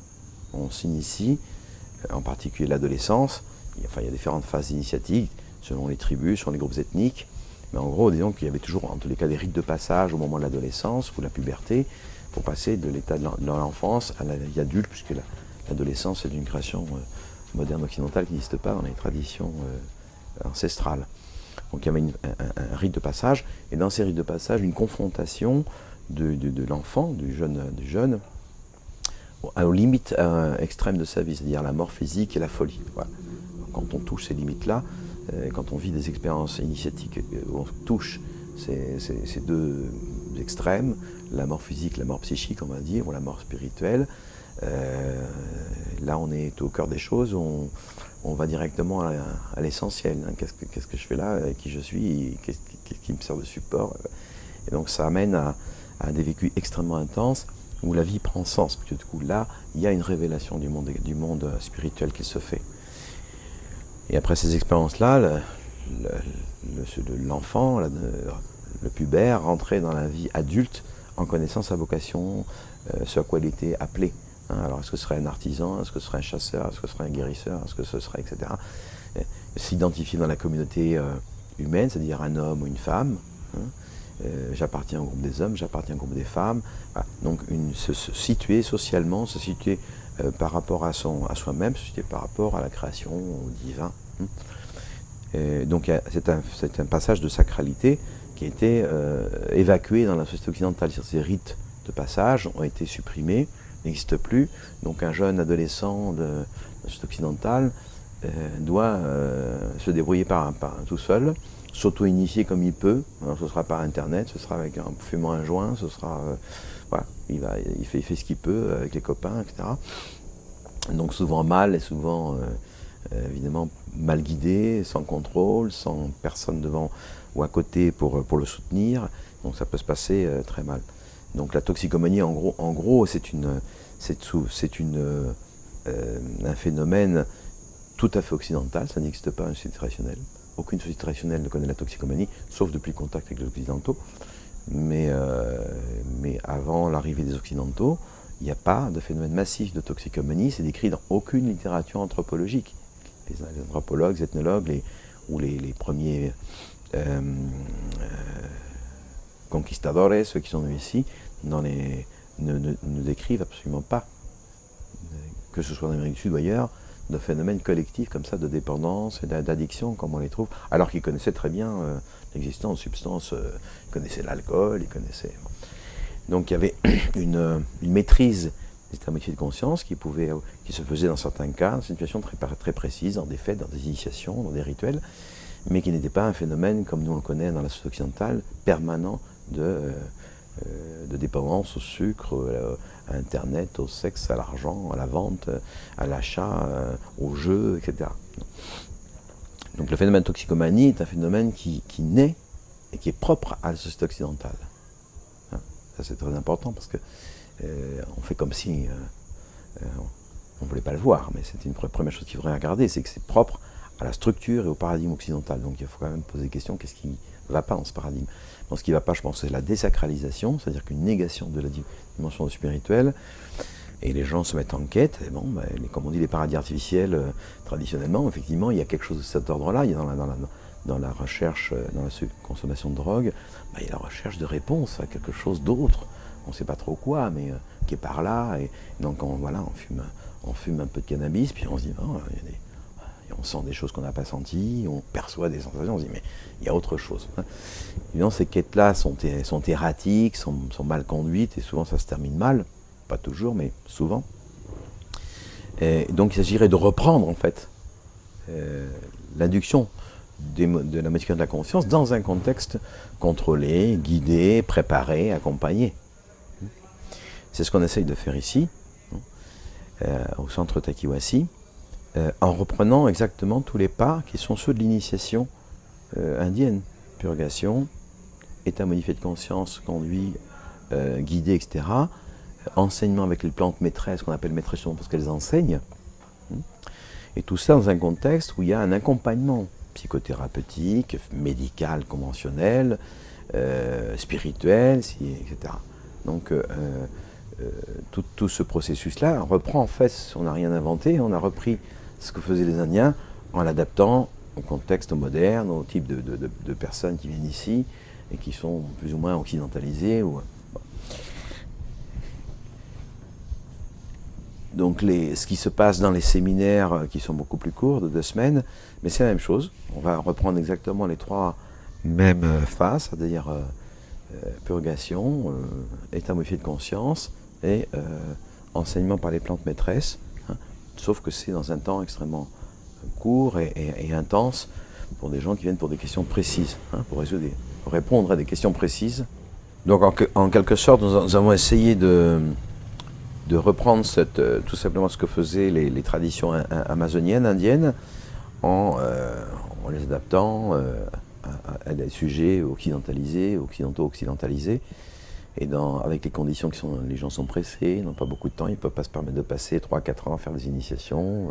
On s'initie, en particulier l'adolescence, il y a différentes phases initiatiques, selon les tribus, selon les groupes ethniques, mais en gros, disons qu'il y avait toujours, en tous les cas, des rites de passage au moment de l'adolescence ou de la puberté, pour passer de l'état de l'enfance à la vie adulte, puisque l'adolescence est une création moderne occidentale qui n'existe pas dans les traditions ancestrales. Donc il y avait un rite de passage, et dans ces rites de passage, une confrontation de l'enfant, du jeune, aux limites extrêmes de sa vie, c'est-à-dire la mort physique et la folie. Voilà. Quand on touche ces limites-là, quand on vit des expériences initiatiques où on touche ces deux extrêmes, la mort physique, la mort psychique, on va dire, ou la mort spirituelle, là on est au cœur des choses, on va directement à l'essentiel. Hein. Qu'est-ce que je fais là, qui je suis, qu'est-ce qui me sert de support. Et donc ça amène à des vécus extrêmement intenses où la vie prend sens, parce que du coup là, il y a une révélation du monde spirituel qui se fait. Et après ces expériences-là, l'enfant, le pubère, rentrait dans la vie adulte en connaissant sa vocation, ce à quoi il était appelé. Hein, alors est-ce que ce serait un artisan, est-ce que ce serait un chasseur, est-ce que ce serait un guérisseur, est-ce que ce serait, etc. S'identifier dans la communauté humaine, c'est-à-dire un homme ou une femme. Hein, j'appartiens au groupe des hommes, j'appartiens au groupe des femmes. Voilà. Donc se situer socialement, se situer par rapport à soi-même, se situer par rapport à la création, au divin. Donc c'est un passage de sacralité qui a été évacué dans la société occidentale. Ces rites de passage ont été supprimés, n'existent plus. Donc un jeune adolescent de la société occidentale doit se débrouiller tout seul, s'auto-initier comme il peut. Alors, ce sera par internet, ce sera avec fumant un joint, ce sera voilà, il fait ce qu'il peut avec les copains, etc. Donc souvent mal et souvent évidemment mal guidé, sans contrôle, sans personne devant ou à côté pour le soutenir. Donc ça peut se passer très mal. Donc la toxicomanie, en gros, c'est un phénomène tout à fait occidental. Ça n'existe pas dans une société traditionnelle. Aucune société traditionnelle ne connaît la toxicomanie, sauf depuis le contact avec les Occidentaux. Mais avant l'arrivée des Occidentaux, il n'y a pas de phénomène massif de toxicomanie. C'est décrit dans aucune littérature anthropologique. Les anthropologues, les ethnologues, les premiers conquistadores, ceux qui sont venus ici, ne décrivent absolument pas, que ce soit en Amérique du Sud ou ailleurs, de phénomènes collectifs comme ça, de dépendance et d'addiction, comme on les trouve, alors qu'ils connaissaient très bien l'existence de substances, ils connaissaient l'alcool, ils connaissaient... Donc il y avait une maîtrise des états modifiés de conscience qui se faisait dans certains cas, dans des situations très précises, dans des fêtes, dans des initiations, dans des rituels, mais qui n'était pas un phénomène, comme nous on le connaît dans la société occidentale, permanent de dépendance au sucre, à Internet, au sexe, à l'argent, à la vente, à l'achat, au jeu, etc. Donc le phénomène toxicomanie est un phénomène qui naît et qui est propre à la société occidentale. Hein, ça c'est très important parce que on fait comme si on ne voulait pas le voir, mais c'est une première chose qu'il faudrait regarder, c'est que c'est propre à la structure et au paradigme occidental. Donc il faut quand même poser des questions, qu'est-ce qui ne va pas dans ce paradigme? Dans ce qui ne va pas, je pense, c'est la désacralisation, c'est-à-dire qu'une négation de la dimension spirituelle, et les gens se mettent en quête, et bon, comme on dit, les paradis artificiels, traditionnellement, effectivement, il y a quelque chose de cet ordre-là, il y a dans la recherche, dans la consommation de drogue, il y a la recherche de réponse à quelque chose d'autre, on ne sait pas trop quoi, mais qui est par là, et donc on fume un peu de cannabis, puis on se dit, oh, on sent des choses qu'on n'a pas senties, on perçoit des sensations, on se dit mais il y a autre chose. Évidemment, ces quêtes-là sont erratiques, sont mal conduites, et souvent ça se termine mal, pas toujours, mais souvent. Et donc il s'agirait de reprendre en fait l'induction de la modification de la conscience dans un contexte contrôlé, guidé, préparé, accompagné. C'est ce qu'on essaye de faire ici, au centre Takiwasi, en reprenant exactement tous les pas qui sont ceux de l'initiation indienne. Purgation, état modifié de conscience, conduit, guidé, etc. Enseignement avec les plantes maîtresses, qu'on appelle maîtresses parce qu'elles enseignent. Et tout ça dans un contexte où il y a un accompagnement psychothérapeutique, médical, conventionnel, spirituel, etc. Donc tout ce processus-là reprend en fait, on n'a rien inventé, on a repris ce que faisaient les Indiens en l'adaptant au contexte moderne, au type de personnes qui viennent ici et qui sont plus ou moins occidentalisées. Donc ce qui se passe dans les séminaires qui sont beaucoup plus courts, de 2 semaines, mais c'est la même chose. On va reprendre exactement les 3 mêmes phases, c'est-à-dire purgation, état modifié de conscience et enseignement par les plantes maîtresses, hein, sauf que c'est dans un temps extrêmement court et intense pour des gens qui viennent pour des questions précises, hein, pour répondre à des questions précises. Donc en quelque sorte, nous avons essayé de reprendre tout simplement ce que faisaient les traditions amazoniennes, indiennes, en les adaptant à des sujets occidentaux-occidentalisés, et avec les conditions qui sont, les gens sont pressés, ils n'ont pas beaucoup de temps, ils ne peuvent pas se permettre de passer 3-4 ans à faire des initiations,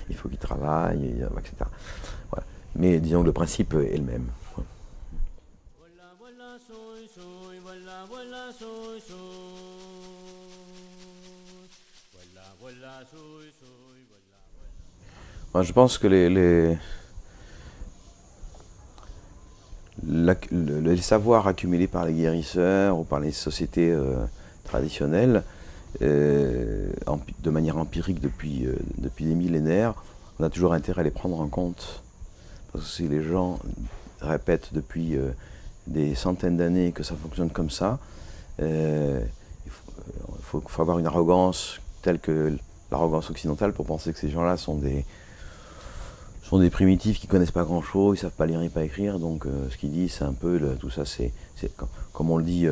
il faut qu'ils travaillent, etc. Voilà. Mais disons que le principe est le même. Moi, je pense que les savoirs accumulés par les guérisseurs ou par les sociétés traditionnelles, de manière empirique depuis des millénaires, on a toujours intérêt à les prendre en compte. Parce que si les gens répètent depuis des centaines d'années que ça fonctionne comme ça, il faut avoir une arrogance telle que l'arrogance occidentale pour penser que ces gens-là sont des primitifs qui ne connaissent pas grand-chose, ils ne savent pas lire ni pas écrire, donc ce qu'ils disent, c'est un peu, tout ça, c'est comme on le dit,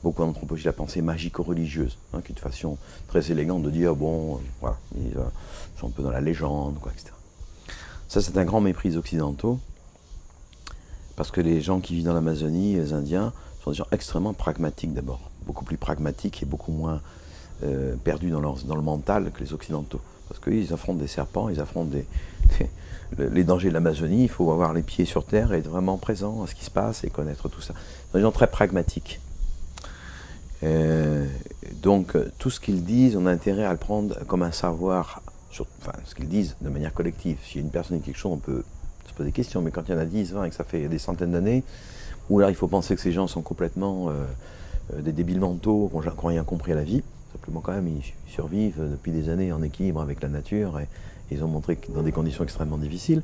beaucoup en anthropologie, la pensée magico-religieuse, hein, qui est une façon très élégante de dire, bon, voilà, ils sont un peu dans la légende, quoi, etc. Ça, c'est un grand mépris des Occidentaux, parce que les gens qui vivent dans l'Amazonie, les Indiens, sont des gens extrêmement pragmatiques d'abord, beaucoup plus pragmatiques et beaucoup moins perdus dans le mental que les Occidentaux. Parce qu'ils affrontent des serpents, ils affrontent les dangers de l'Amazonie, il faut avoir les pieds sur terre et être vraiment présent à ce qui se passe et connaître tout ça. Ce sont des gens très pragmatiques. Donc tout ce qu'ils disent, on a intérêt à le prendre comme un savoir, ce qu'ils disent de manière collective. Si une personne dit quelque chose, on peut se poser des questions, mais quand il y en a 10, 20 et que ça fait des centaines d'années, ou alors il faut penser que ces gens sont complètement des débiles mentaux qui n'ont rien compris à la vie. Simplement quand même, ils survivent depuis des années en équilibre avec la nature et ils ont montré que dans des conditions extrêmement difficiles.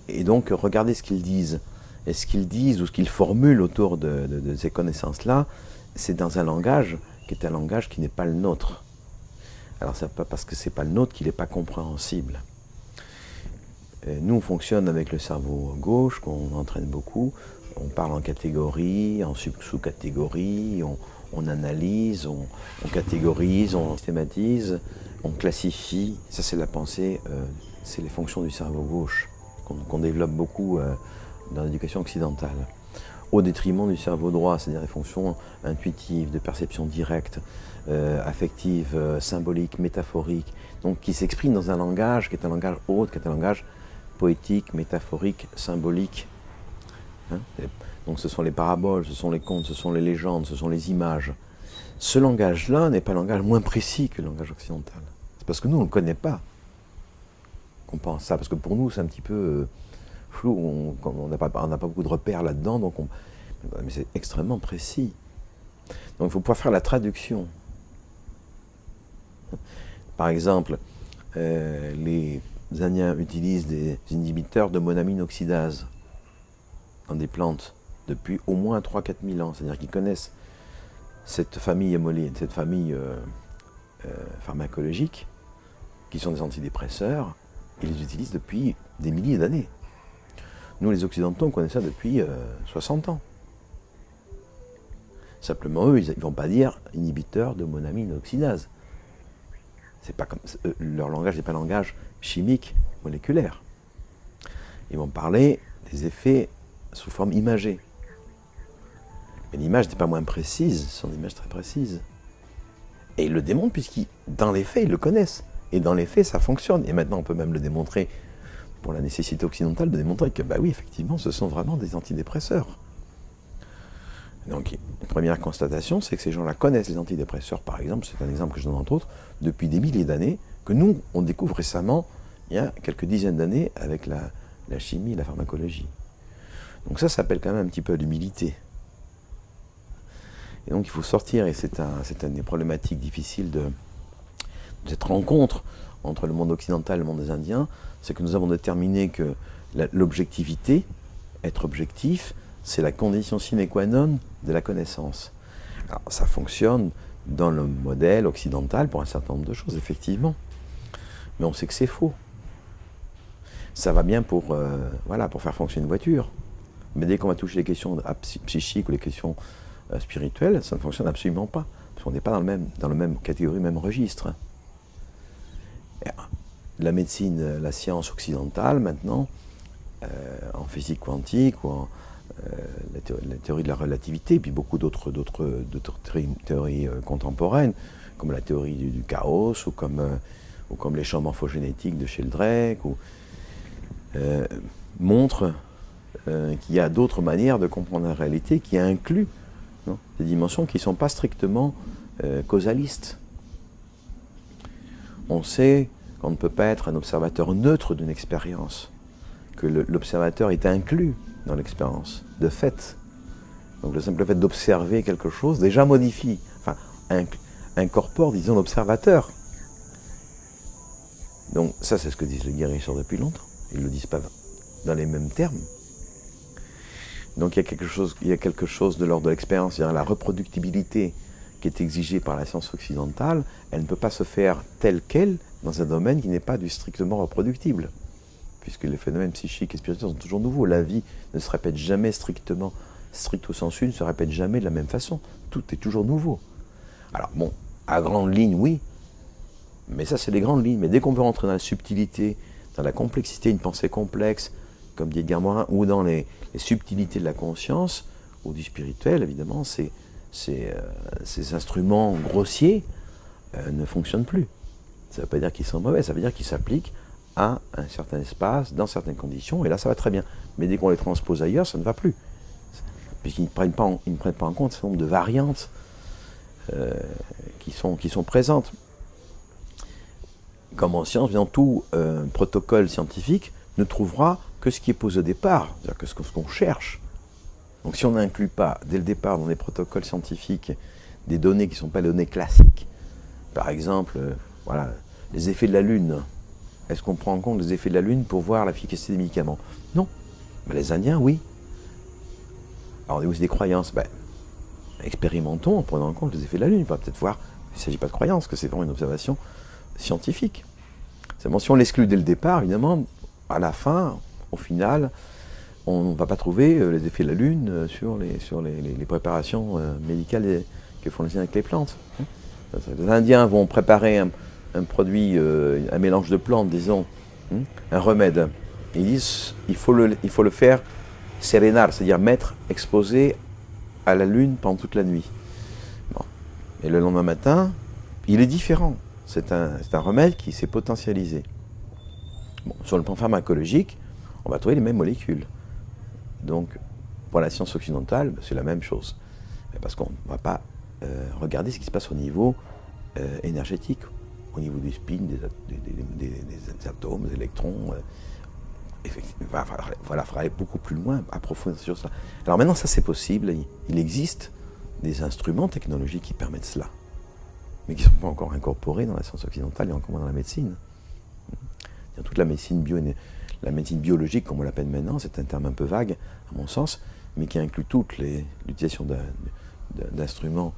Et donc, regardez ce qu'ils disent. Et ce qu'ils disent ou ce qu'ils formulent autour de ces connaissances-là, c'est dans un langage qui est un langage qui n'est pas le nôtre. Alors, c'est pas parce que c'est pas le nôtre qu'il n'est pas compréhensible. Nous, on fonctionne avec le cerveau gauche, qu'on entraîne beaucoup. On parle en catégories, en sous-catégories, on analyse, on catégorise, on systématise, on classifie. Ça, c'est la pensée, c'est les fonctions du cerveau gauche qu'on développe beaucoup dans l'éducation occidentale. Au détriment du cerveau droit, c'est-à-dire les fonctions intuitives, de perception directe, affective, symbolique, métaphorique, donc qui s'expriment dans un langage qui est un langage autre, qui est un langage poétique, métaphorique, symbolique. Hein, donc ce sont les paraboles, ce sont les contes, ce sont les légendes, ce sont les images. Ce langage-là n'est pas un langage moins précis que le langage occidental. C'est parce que nous, on ne le connaît pas qu'on pense ça, parce que pour nous, c'est un petit peu flou, on n'a pas beaucoup de repères là-dedans, donc mais c'est extrêmement précis. Donc il faut pouvoir faire la traduction. Par exemple, les Indiens utilisent des inhibiteurs de monamine oxydase dans des plantes depuis au moins 3-4 000 ans. C'est-à-dire qu'ils connaissent cette famille pharmacologique, qui sont des antidépresseurs, et les utilisent depuis des milliers d'années. Nous, les Occidentaux, on connaît ça depuis 60 ans. Simplement, eux, ils ne vont pas dire inhibiteur de monamine oxydase. C'est pas comme, leur langage n'est pas un langage chimique, moléculaire. Ils vont parler des effets sous forme imagée. Mais l'image n'est pas moins précise, ce sont des images très précises. Et ils le démontrent puisqu'ils, dans les faits, ils le connaissent. Et dans les faits, ça fonctionne. Et maintenant, on peut même le démontrer, pour la nécessité occidentale, de démontrer que, bah oui, effectivement, ce sont vraiment des antidépresseurs. Donc, une première constatation, c'est que ces gens-là connaissent les antidépresseurs, par exemple, c'est un exemple que je donne entre autres, depuis des milliers d'années, que nous, on découvre récemment, il y a quelques dizaines d'années, avec la chimie et la pharmacologie. Donc ça s'appelle quand même un petit peu l'humilité. Et donc il faut sortir, et c'est une des problématiques difficiles de cette rencontre entre le monde occidental et le monde des Indiens, c'est que nous avons déterminé que l'objectivité, être objectif, c'est la condition sine qua non de la connaissance. Alors ça fonctionne dans le modèle occidental pour un certain nombre de choses, effectivement. Mais on sait que c'est faux. Ça va bien pour faire fonctionner une voiture. Mais dès qu'on va toucher les questions psychiques ou les questions spirituelles, ça ne fonctionne absolument pas. Parce qu'on n'est pas dans la même catégorie, même registre. La médecine, la science occidentale, maintenant, en physique quantique ou en la théorie de la relativité, puis beaucoup d'autres théories contemporaines, comme la théorie du chaos, ou comme les champs morphogénétiques de Sheldrake, montrent qu'il y a d'autres manières de comprendre la réalité qui incluent des dimensions qui ne sont pas strictement causalistes. On sait qu'on ne peut pas être un observateur neutre d'une expérience, que l'observateur est inclus dans l'expérience, de fait. Donc le simple fait d'observer quelque chose déjà modifie, enfin incorpore, disons, l'observateur. Donc ça, c'est ce que disent les guérisseurs depuis longtemps. Ils ne le disent pas dans les mêmes termes. Donc il y a quelque chose de l'ordre de l'expérience, c'est-à-dire la reproductibilité qui est exigée par la science occidentale, elle ne peut pas se faire telle qu'elle dans un domaine qui n'est pas du strictement reproductible. Puisque les phénomènes psychiques et spirituels sont toujours nouveaux. La vie ne se répète jamais stricto sensu, ne se répète jamais de la même façon. Tout est toujours nouveau. Alors bon, à grandes lignes, oui, mais ça c'est les grandes lignes. Mais dès qu'on veut rentrer dans la subtilité, dans la complexité, une pensée complexe, comme dit Edgar Morin, ou dans les subtilités de la conscience, ou du spirituel, évidemment, ces instruments grossiers ne fonctionnent plus. Ça ne veut pas dire qu'ils sont mauvais, ça veut dire qu'ils s'appliquent à un certain espace, dans certaines conditions, et là ça va très bien. Mais dès qu'on les transpose ailleurs, ça ne va plus. Puisqu'ils ne prennent pas en compte un certain nombre de variantes qui sont présentes. Comme en science, dans tout protocole scientifique ne trouvera que ce qui est posé au départ, c'est-à-dire que ce qu'on cherche. Donc si on n'inclut pas, dès le départ, dans les protocoles scientifiques, des données qui ne sont pas les données classiques, par exemple, voilà, les effets de la Lune, est-ce qu'on prend en compte les effets de la Lune pour voir l'efficacité des médicaments? Non. Ben, les Indiens, oui. Alors, on a aussi des croyances. Ben, expérimentons en prenant en compte les effets de la Lune. On va peut-être voir qu'il ne s'agit pas de croyances, que c'est vraiment une observation scientifique. Seulement, si on l'exclut dès le départ, évidemment, à la fin, au final, on ne va pas trouver les effets de la Lune sur les préparations médicales que font les Indiens avec les plantes. Les Indiens vont préparer un produit, un mélange de plantes, disons, un remède. Ils disent il faut le faire serenar, c'est-à-dire mettre exposé à la lune pendant toute la nuit. Bon. Et le lendemain matin, il est différent. C'est un remède qui s'est potentialisé. Bon, sur le plan pharmacologique, on va trouver les mêmes molécules. Donc, pour la science occidentale, c'est la même chose. Parce qu'on ne va pas regarder ce qui se passe au niveau énergétique, au niveau des spins, des atomes, des électrons. Voilà, il faudra aller beaucoup plus loin, approfondir sur ça. Alors maintenant, ça c'est possible. Il existe des instruments technologiques qui permettent cela, mais qui ne sont pas encore incorporés dans la science occidentale et encore moins dans la médecine. Toute la médecine biologique, comme on l'appelle maintenant, c'est un terme un peu vague, à mon sens, mais qui inclut toute l'utilisation d'instruments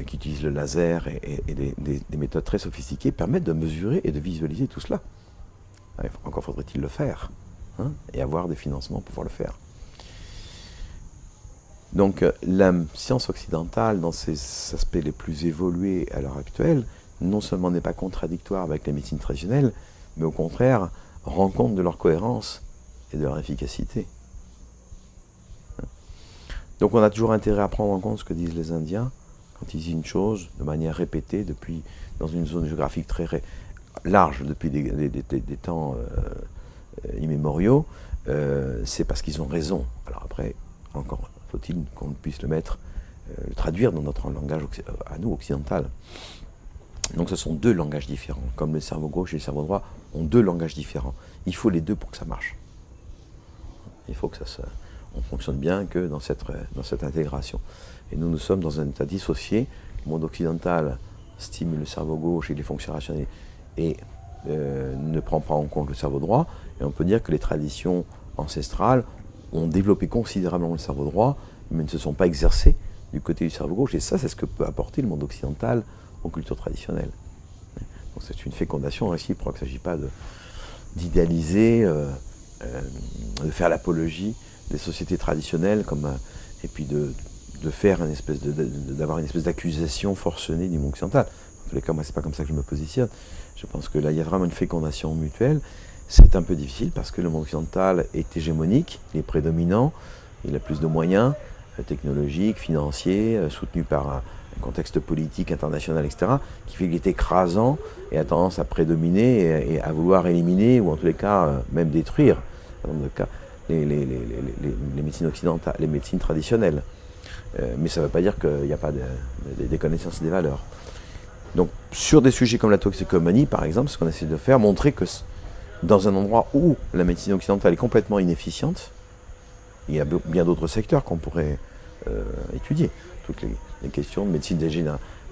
qui utilisent le laser et des méthodes très sophistiquées, permettent de mesurer et de visualiser tout cela. Encore faudrait-il le faire, et avoir des financements pour pouvoir le faire. Donc la science occidentale, dans ses aspects les plus évolués à l'heure actuelle, non seulement n'est pas contradictoire avec les médecines traditionnelles, mais au contraire, rend compte de leur cohérence et de leur efficacité. Donc on a toujours intérêt à prendre en compte ce que disent les Indiens quand ils disent une chose de manière répétée dans une zone géographique très large depuis des temps immémoriaux, c'est parce qu'ils ont raison. Alors après, encore faut-il qu'on puisse le traduire dans notre langage à nous, occidental. Donc ce sont deux langages différents, comme le cerveau gauche et le cerveau droit ont deux langages différents. Il faut les deux pour que ça marche. Il faut que on fonctionne bien que dans cette intégration. Et nous sommes dans un état dissocié. Le monde occidental stimule le cerveau gauche et les fonctions rationnelles et ne prend pas en compte le cerveau droit. Et on peut dire que les traditions ancestrales ont développé considérablement le cerveau droit, mais ne se sont pas exercées du côté du cerveau gauche. Et ça, c'est ce que peut apporter le monde occidental aux cultures traditionnelles. Donc c'est une fécondation réciproque. Il ne s'agit pas d'idéaliser, de faire l'apologie des sociétés traditionnelles, et puis de faire d'avoir une espèce d'accusation forcenée du monde occidental. En tous les cas, moi, c'est pas comme ça que je me positionne. Je pense que là, il y a vraiment une fécondation mutuelle. C'est un peu difficile parce que le monde occidental est hégémonique, il est prédominant, il a plus de moyens technologiques, financiers, soutenus par un contexte politique, international, etc., qui fait qu'il est écrasant et a tendance à prédominer et à vouloir éliminer, ou en tous les cas, même détruire, dans le cas, les médecines occidentales, les médecines traditionnelles. Mais ça ne veut pas dire qu'il n'y a pas des connaissances et des valeurs. Donc, sur des sujets comme la toxicomanie, par exemple, ce qu'on essaie de faire, montrer que dans un endroit où la médecine occidentale est complètement inefficiente, il y a bien d'autres secteurs qu'on pourrait étudier. Toutes les questions de médecine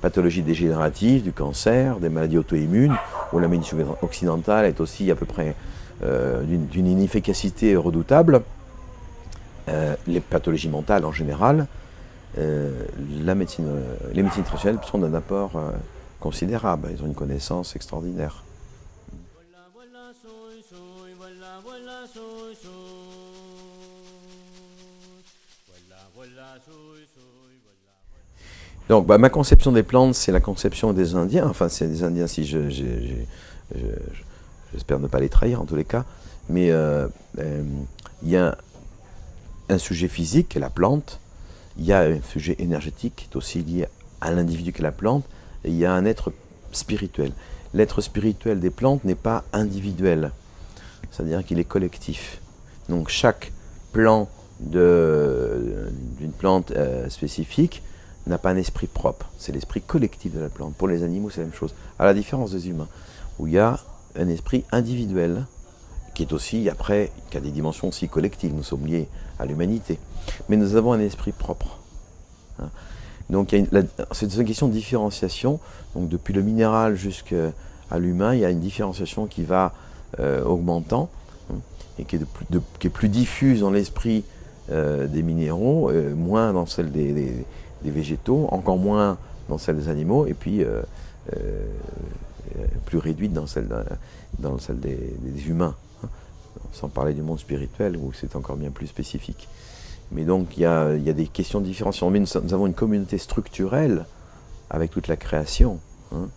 pathologie dégénérative, du cancer, des maladies auto-immunes, où la médecine occidentale est aussi à peu près d'une inefficacité redoutable. Les pathologies mentales en général, les médecines traditionnelles sont d'un apport considérable. Ils ont une connaissance extraordinaire. Donc ma conception des plantes, c'est la conception des Indiens. Enfin, c'est des Indiens si j'espère ne pas les trahir en tous les cas. Mais il y a un sujet physique qui est la plante. Il y a un sujet énergétique qui est aussi lié à l'individu qui est la plante. Et il y a un être spirituel. L'être spirituel des plantes n'est pas individuel. C'est-à-dire qu'il est collectif. Donc chaque plan d'une plante spécifique n'a pas un esprit propre. C'est l'esprit collectif de la plante. Pour les animaux, c'est la même chose. À la différence des humains, où il y a un esprit individuel, qui est aussi, après, qui a des dimensions aussi collectives. Nous sommes liés à l'humanité. Mais nous avons un esprit propre. Hein. Donc c'est une question de différenciation. Donc depuis le minéral jusqu'à l'humain, il y a une différenciation qui va augmentant, hein, et qui est plus diffuse dans l'esprit des minéraux, moins dans celle des végétaux, encore moins dans celle des animaux, et puis plus réduite dans celle des humains, hein, sans parler du monde spirituel où c'est encore bien plus spécifique. Mais donc il y a des questions de différenciation. Mais nous avons une communauté structurelle avec toute la création, hein.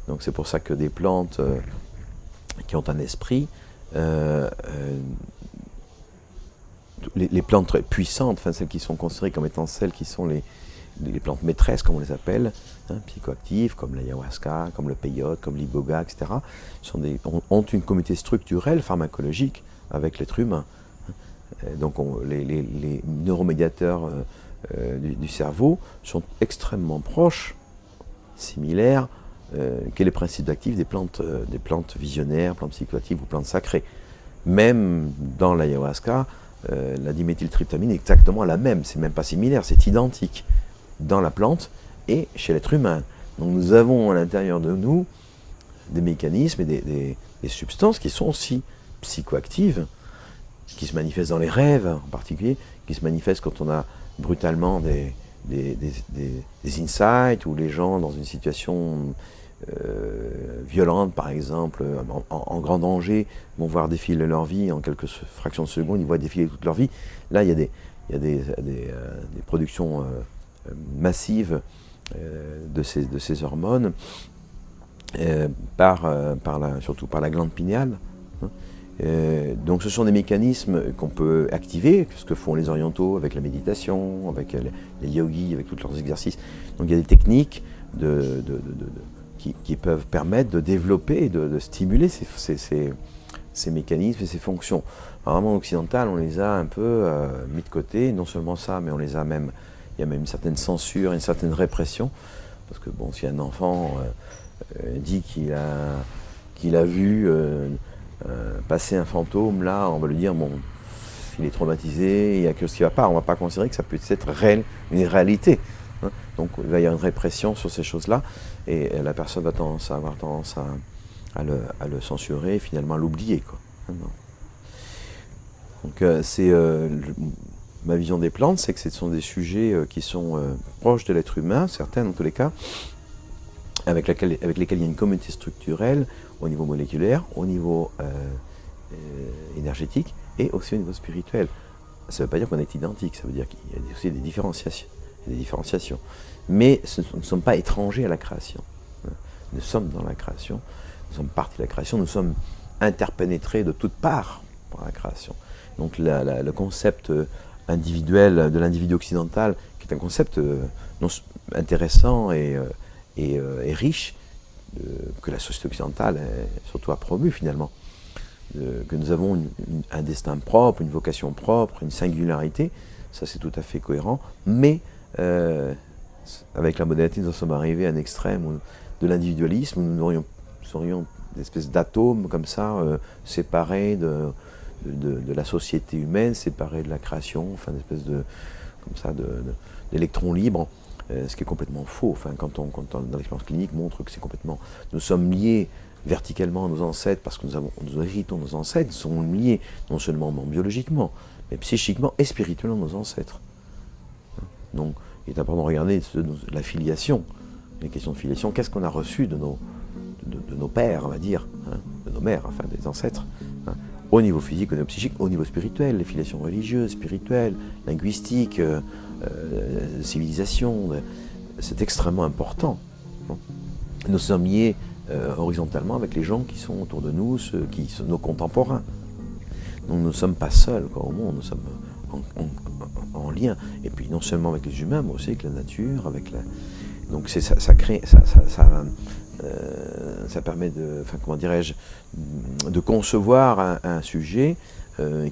Donc c'est pour ça que des plantes qui ont un esprit, les plantes très puissantes, enfin celles qui sont considérées comme étant celles qui sont les plantes maîtresses, comme on les appelle, hein, psychoactives, comme l'ayahuasca, comme le peyote, comme l'iboga, etc., ont une communauté structurelle pharmacologique avec l'être humain. Donc les neuromédiateurs du cerveau sont extrêmement proches, similaires, que les principes actifs des plantes visionnaires, plantes psychoactives ou plantes sacrées. Même dans l'ayahuasca, la diméthyltryptamine est exactement la même, c'est même pas similaire, c'est identique dans la plante et chez l'être humain. Donc nous avons à l'intérieur de nous des mécanismes et des substances qui sont aussi psychoactives, qui se manifestent dans les rêves en particulier, qui se manifestent quand on a brutalement des insights, ou les gens dans une situation violente, par exemple, en grand danger, vont voir défiler leur vie en quelques fractions de secondes, ils voient défiler toute leur vie. Là, il y a des productions massives de ces hormones, surtout par la glande pinéale. Hein. Donc ce sont des mécanismes qu'on peut activer, ce que font les orientaux avec la méditation, avec les yogis, avec tous leurs exercices. Donc il y a des techniques qui peuvent permettre de développer et de stimuler ces mécanismes et ces fonctions. Alors, vraiment, en occidental, on les a un peu mis de côté. Non seulement ça, mais il y a même une certaine censure, une certaine répression. Parce que bon, si un enfant dit qu'il a vu passer un fantôme, là, on va lui dire, bon, il est traumatisé, il y a quelque chose qui ne va pas. On ne va pas considérer que ça peut être une réalité. Hein. Donc il va y avoir une répression sur ces choses-là, et la personne va avoir tendance à le censurer et finalement à l'oublier, quoi. Donc ma vision des plantes, c'est que ce sont des sujets qui sont proches de l'être humain, certains dans tous les cas, avec lesquels il y a une communauté structurelle au niveau moléculaire, au niveau énergétique et aussi au niveau spirituel. Ça ne veut pas dire qu'on est identique, ça veut dire qu'il y a aussi des différenciations. Mais nous ne sommes pas étrangers à la création. Nous sommes dans la création, nous sommes partie de la création, nous sommes interpénétrés de toutes parts par la création. Donc le concept individuel de l'individu occidental, qui est un concept intéressant et riche, que la société occidentale surtout a promu finalement, que nous avons un destin propre, une vocation propre, une singularité, ça c'est tout à fait cohérent, mais avec la modernité nous en sommes arrivés à un extrême de l'individualisme où nous serions des espèces d'atomes comme ça, séparés de la société humaine, séparés de la création, enfin une espèce d'électrons libres. Ce qui est complètement faux. Enfin, quand dans l'expérience clinique montre que c'est complètement... Nous sommes liés verticalement à nos ancêtres parce que nous héritons nos ancêtres, nous sommes liés non seulement biologiquement, mais psychiquement et spirituellement à nos ancêtres. Donc, il est important de regarder la filiation, les questions de filiation. Qu'est-ce qu'on a reçu de nos pères, on va dire, hein, de nos mères, enfin des ancêtres, hein, au niveau physique, au niveau psychique, au niveau spirituel, les filiations religieuses, spirituelles, linguistiques, civilisation, c'est extrêmement important. Nous sommes liés horizontalement avec les gens qui sont autour de nous, qui sont nos contemporains. Donc nous ne sommes pas seuls au monde, nous sommes en lien. Et puis non seulement avec les humains, mais aussi avec la nature, donc ça crée, ça permet de concevoir un sujet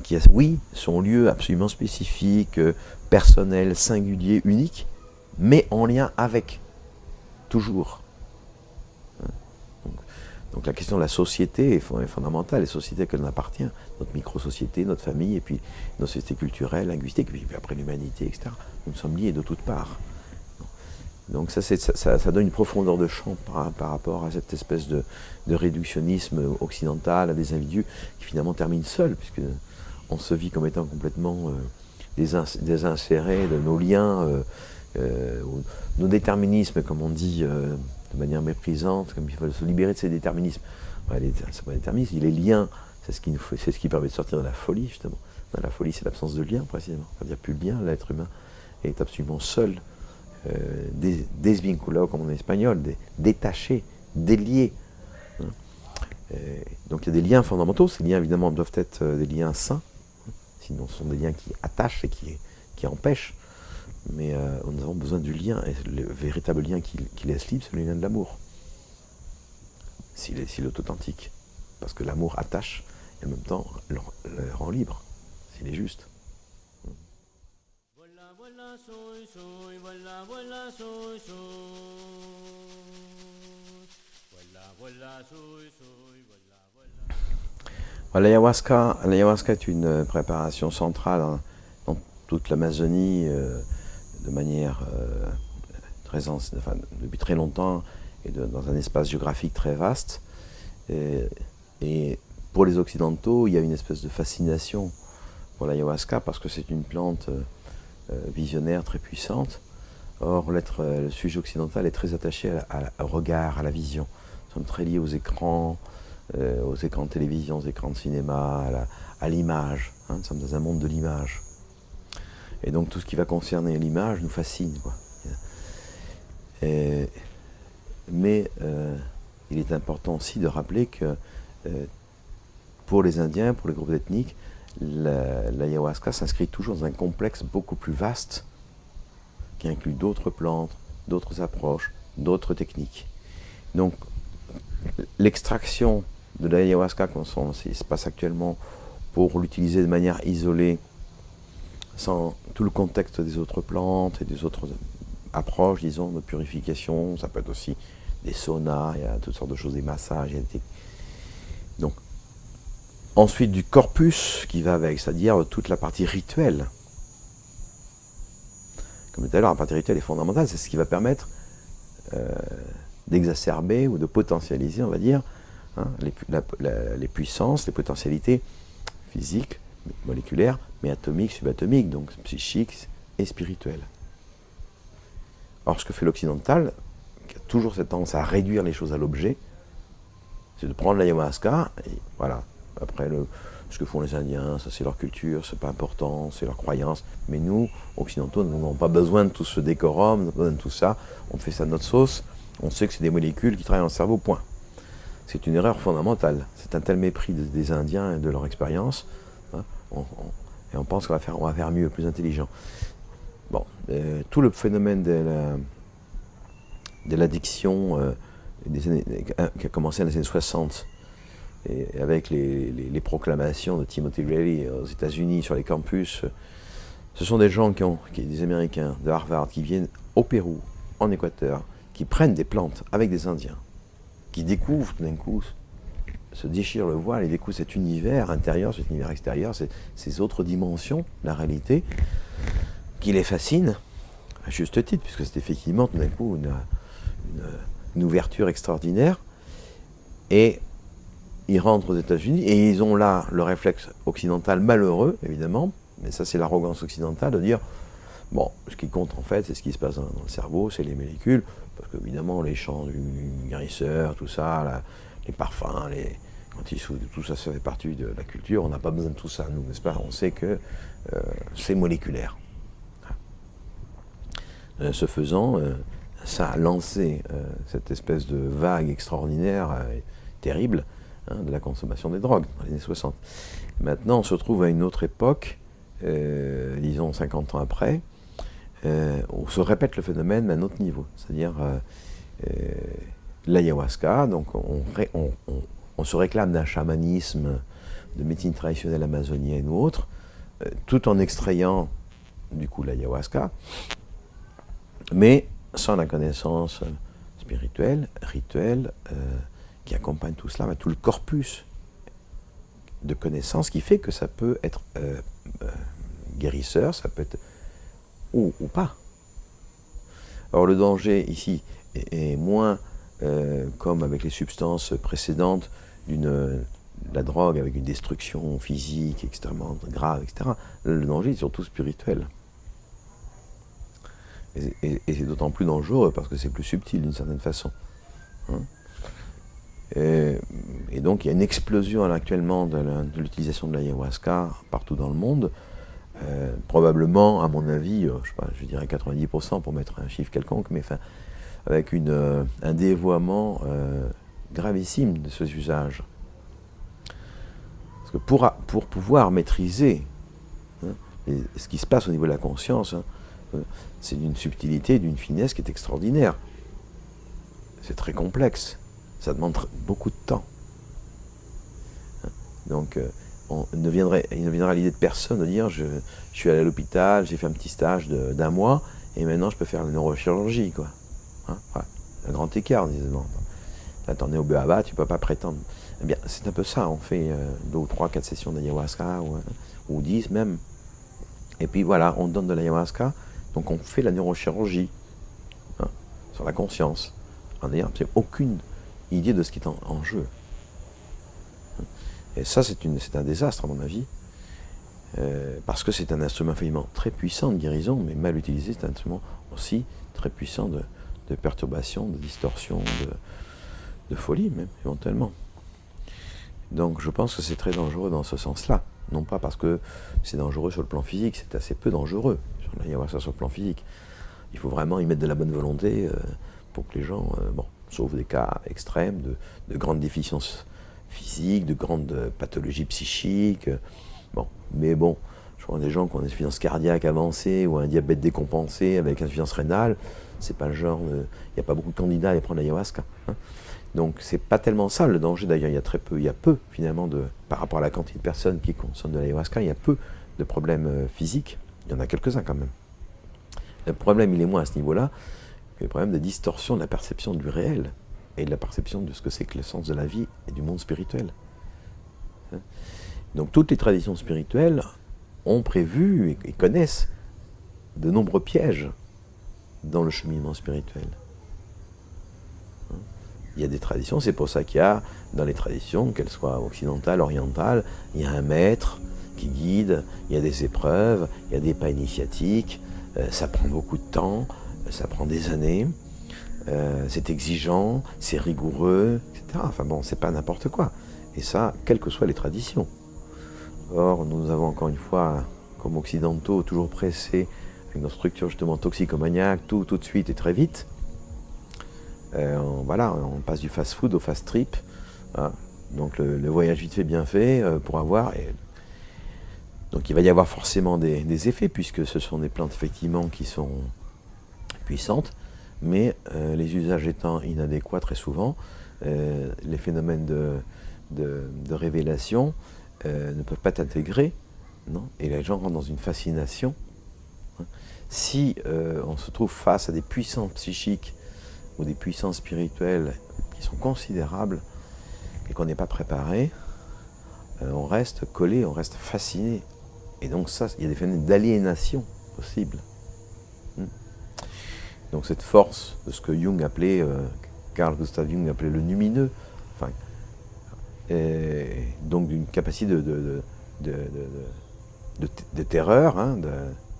qui a, oui, son lieu absolument spécifique, personnel, singulier, unique, mais en lien avec, toujours. Donc, Donc la question de la société est fondamentale, les sociétés à laquelle on appartient, notre micro-société, notre famille, et puis nos sociétés culturelles, linguistiques, et puis après l'humanité, etc. Nous sommes liés de toutes parts. Donc ça donne une profondeur de champ par rapport à cette espèce de réductionnisme occidental à des individus qui finalement terminent seuls, puisque on se vit comme étant complètement désinsérés de nos liens, nos déterminismes, comme on dit de manière méprisante, comme il faut se libérer de ces déterminismes. Ouais, c'est pas un déterminisme, les liens, c'est ce qui permet de sortir de la folie, justement. Dans la folie, c'est l'absence de lien, précisément. Il n'y a plus de lien, l'être humain est absolument seul, desvinculado, comme en espagnol, détaché, délié. Donc il y a des liens fondamentaux, ces liens évidemment doivent être des liens sains, sinon ce sont des liens qui attachent et qui empêchent. Mais nous avons besoin du lien, et le véritable lien qui laisse libre, c'est le lien de l'amour. S'il est authentique. Parce que l'amour attache, et en même temps le rend libre, s'il est juste. L'ayahuasca est une préparation centrale dans toute l'Amazonie, de manière depuis très longtemps, et dans un espace géographique très vaste. Et pour les Occidentaux, il y a une espèce de fascination pour l'ayahuasca, parce que c'est une plante visionnaire très puissante. Or, le sujet occidental est très attaché au regard, à la vision. Nous sommes très liés aux écrans de télévision, aux écrans de cinéma, à l'image. Nous sommes dans un monde de l'image. Et donc tout ce qui va concerner l'image nous fascine, quoi. Mais il est important aussi de rappeler que pour les Indiens, pour les groupes ethniques, l'ayahuasca s'inscrit toujours dans un complexe beaucoup plus vaste qui inclut d'autres plantes, d'autres approches, d'autres techniques. Donc l'extraction de l'ayahuasca, comme ça se passe actuellement, pour l'utiliser de manière isolée, sans tout le contexte des autres plantes et des autres approches, disons, de purification. Ça peut être aussi des saunas, il y a toutes sortes de choses, des massages. Donc, ensuite du corpus qui va avec, c'est-à-dire toute la partie rituelle. Comme tout à l'heure, la partie rituelle est fondamentale, c'est ce qui va permettre d'exacerber ou de potentialiser, on va dire, les puissances, les potentialités physiques, moléculaires, mais atomiques, subatomiques, donc psychiques et spirituelles. Or, ce que fait l'occidental, qui a toujours cette tendance à réduire les choses à l'objet, c'est de prendre l'ayahuasca, et voilà. Après, ce que font les Indiens, ça c'est leur culture, c'est pas important, c'est leur croyance. Mais nous, occidentaux, nous n'avons pas besoin de tout ce décorum, nous n'avons pas besoin de tout ça. On fait ça à notre sauce, on sait que c'est des molécules qui travaillent dans le cerveau, point. C'est une erreur fondamentale. C'est un tel mépris des Indiens et de leur expérience. Et on pense qu'on va faire mieux, plus intelligent. Bon, tout le phénomène de l'addiction qui a commencé dans les années 60, et avec les proclamations de Timothy Leary aux États-Unis sur les campus, ce sont des gens des Américains de Harvard qui viennent au Pérou, en Équateur, qui prennent des plantes avec des Indiens, qui découvrent tout d'un coup, se déchirent le voile et découvrent cet univers intérieur, cet univers extérieur, ces autres dimensions de la réalité, qui les fascinent, à juste titre, puisque c'est effectivement tout d'un coup une ouverture extraordinaire. Et ils rentrent aux États-Unis et ils ont là le réflexe occidental malheureux, évidemment, mais ça c'est l'arrogance occidentale de dire bon, ce qui compte en fait, c'est ce qui se passe dans le cerveau, c'est les molécules, parce qu'évidemment les champs du guérisseur, tout ça, les parfums, tout ça, ça fait partie de la culture, on n'a pas besoin de tout ça, nous, n'est-ce pas? On sait que c'est moléculaire. Ce faisant, ça a lancé cette espèce de vague extraordinaire, terrible, de la consommation des drogues dans les années 60. Maintenant, on se retrouve à une autre époque, disons 50 ans après, on se répète le phénomène mais à un autre niveau, c'est-à-dire l'ayahuasca, donc on se réclame d'un chamanisme, de médecine traditionnelle amazonienne ou autre, tout en extrayant du coup l'ayahuasca, mais sans la connaissance spirituelle, rituelle qui accompagne tout cela, tout le corpus de connaissances qui fait que ça peut être guérisseur, ça peut être ou pas. Alors le danger ici est moins comme avec les substances précédentes de la drogue avec une destruction physique extrêmement grave, etc. Le danger est surtout spirituel. Et c'est d'autant plus dangereux parce que c'est plus subtil d'une certaine façon. Hein. Et donc il y a une explosion actuellement de l'utilisation de l'ayahuasca partout dans le monde. Probablement, à mon avis, je sais pas, je dirais 90% pour mettre un chiffre quelconque, mais enfin, avec un dévoiement gravissime de ces usages. Parce que pour pouvoir maîtriser ce qui se passe au niveau de la conscience, c'est d'une subtilité, d'une finesse qui est extraordinaire. C'est très complexe. Ça demande beaucoup de temps. Donc, il ne viendra à l'idée de personne de dire je suis allé à l'hôpital, j'ai fait un petit stage d'1 mois, et maintenant je peux faire la neurochirurgie, quoi. Hein, voilà. Un grand écart, on disait non. Là, t'en es au béaba, tu ne peux pas prétendre. Eh bien, c'est un peu ça. On fait 2 ou 3, 4 sessions d'ayahuasca, ou 10 même. Et puis voilà, on donne de l'ayahuasca, donc on fait la neurochirurgie sur la conscience, en n'ayant aucune idée de ce qui est en jeu. Et ça, c'est un désastre, à mon avis, parce que c'est un instrument effectivement très puissant de guérison, mais mal utilisé, c'est un instrument aussi très puissant de perturbation, de distorsion, de folie même, éventuellement. Donc je pense que c'est très dangereux dans ce sens-là. Non pas parce que c'est dangereux sur le plan physique, c'est assez peu dangereux sur l'ayahuasca sur le plan physique. Il faut vraiment y mettre de la bonne volonté pour que les gens, sauf des cas extrêmes, de grandes déficiences physiques, de grandes pathologies psychiques. Mais je vois des gens qui ont une insuffisance cardiaque avancée ou un diabète décompensé avec insuffisance rénale, c'est pas le genre il n'y a pas beaucoup de candidats à aller prendre l'ayahuasca. Donc c'est pas tellement ça le danger, d'ailleurs il y a peu finalement par rapport à la quantité de personnes qui consomment de l'ayahuasca, il y a peu de problèmes physiques, il y en a quelques-uns quand même. Le problème il est moins à ce niveau-là que le problème de distorsion de la perception du réel et de la perception de ce que c'est que le sens de la vie et du monde spirituel. Donc toutes les traditions spirituelles ont prévu et connaissent de nombreux pièges dans le cheminement spirituel. Il y a des traditions, c'est pour ça qu'il y a, dans les traditions, qu'elles soient occidentales, orientales, il y a un maître qui guide, il y a des épreuves, il y a des pas initiatiques, ça prend beaucoup de temps, ça prend des années, c'est exigeant, c'est rigoureux, etc. Enfin bon, c'est pas n'importe quoi. Et ça, quelles que soient les traditions. Or, nous avons encore une fois, comme occidentaux, toujours pressés avec nos structures justement toxicomaniaques, tout de suite et très vite. On passe du fast-food au fast-trip. Donc le voyage vite fait, bien fait, pour avoir... Donc il va y avoir forcément des effets, puisque ce sont des plantes effectivement qui sont puissantes, mais les usages étant inadéquats très souvent, les phénomènes de révélation ne peuvent pas être intégrés, non, et les gens rentrent dans une fascination. Si on se trouve face à des puissances psychiques ou des puissances spirituelles qui sont considérables et qu'on n'est pas préparé, on reste collé, on reste fasciné. Et donc ça, il y a des phénomènes d'aliénation possibles. Donc cette force de ce que Jung appelait, Carl Gustav Jung appelait le lumineux, enfin, donc d'une capacité de terreur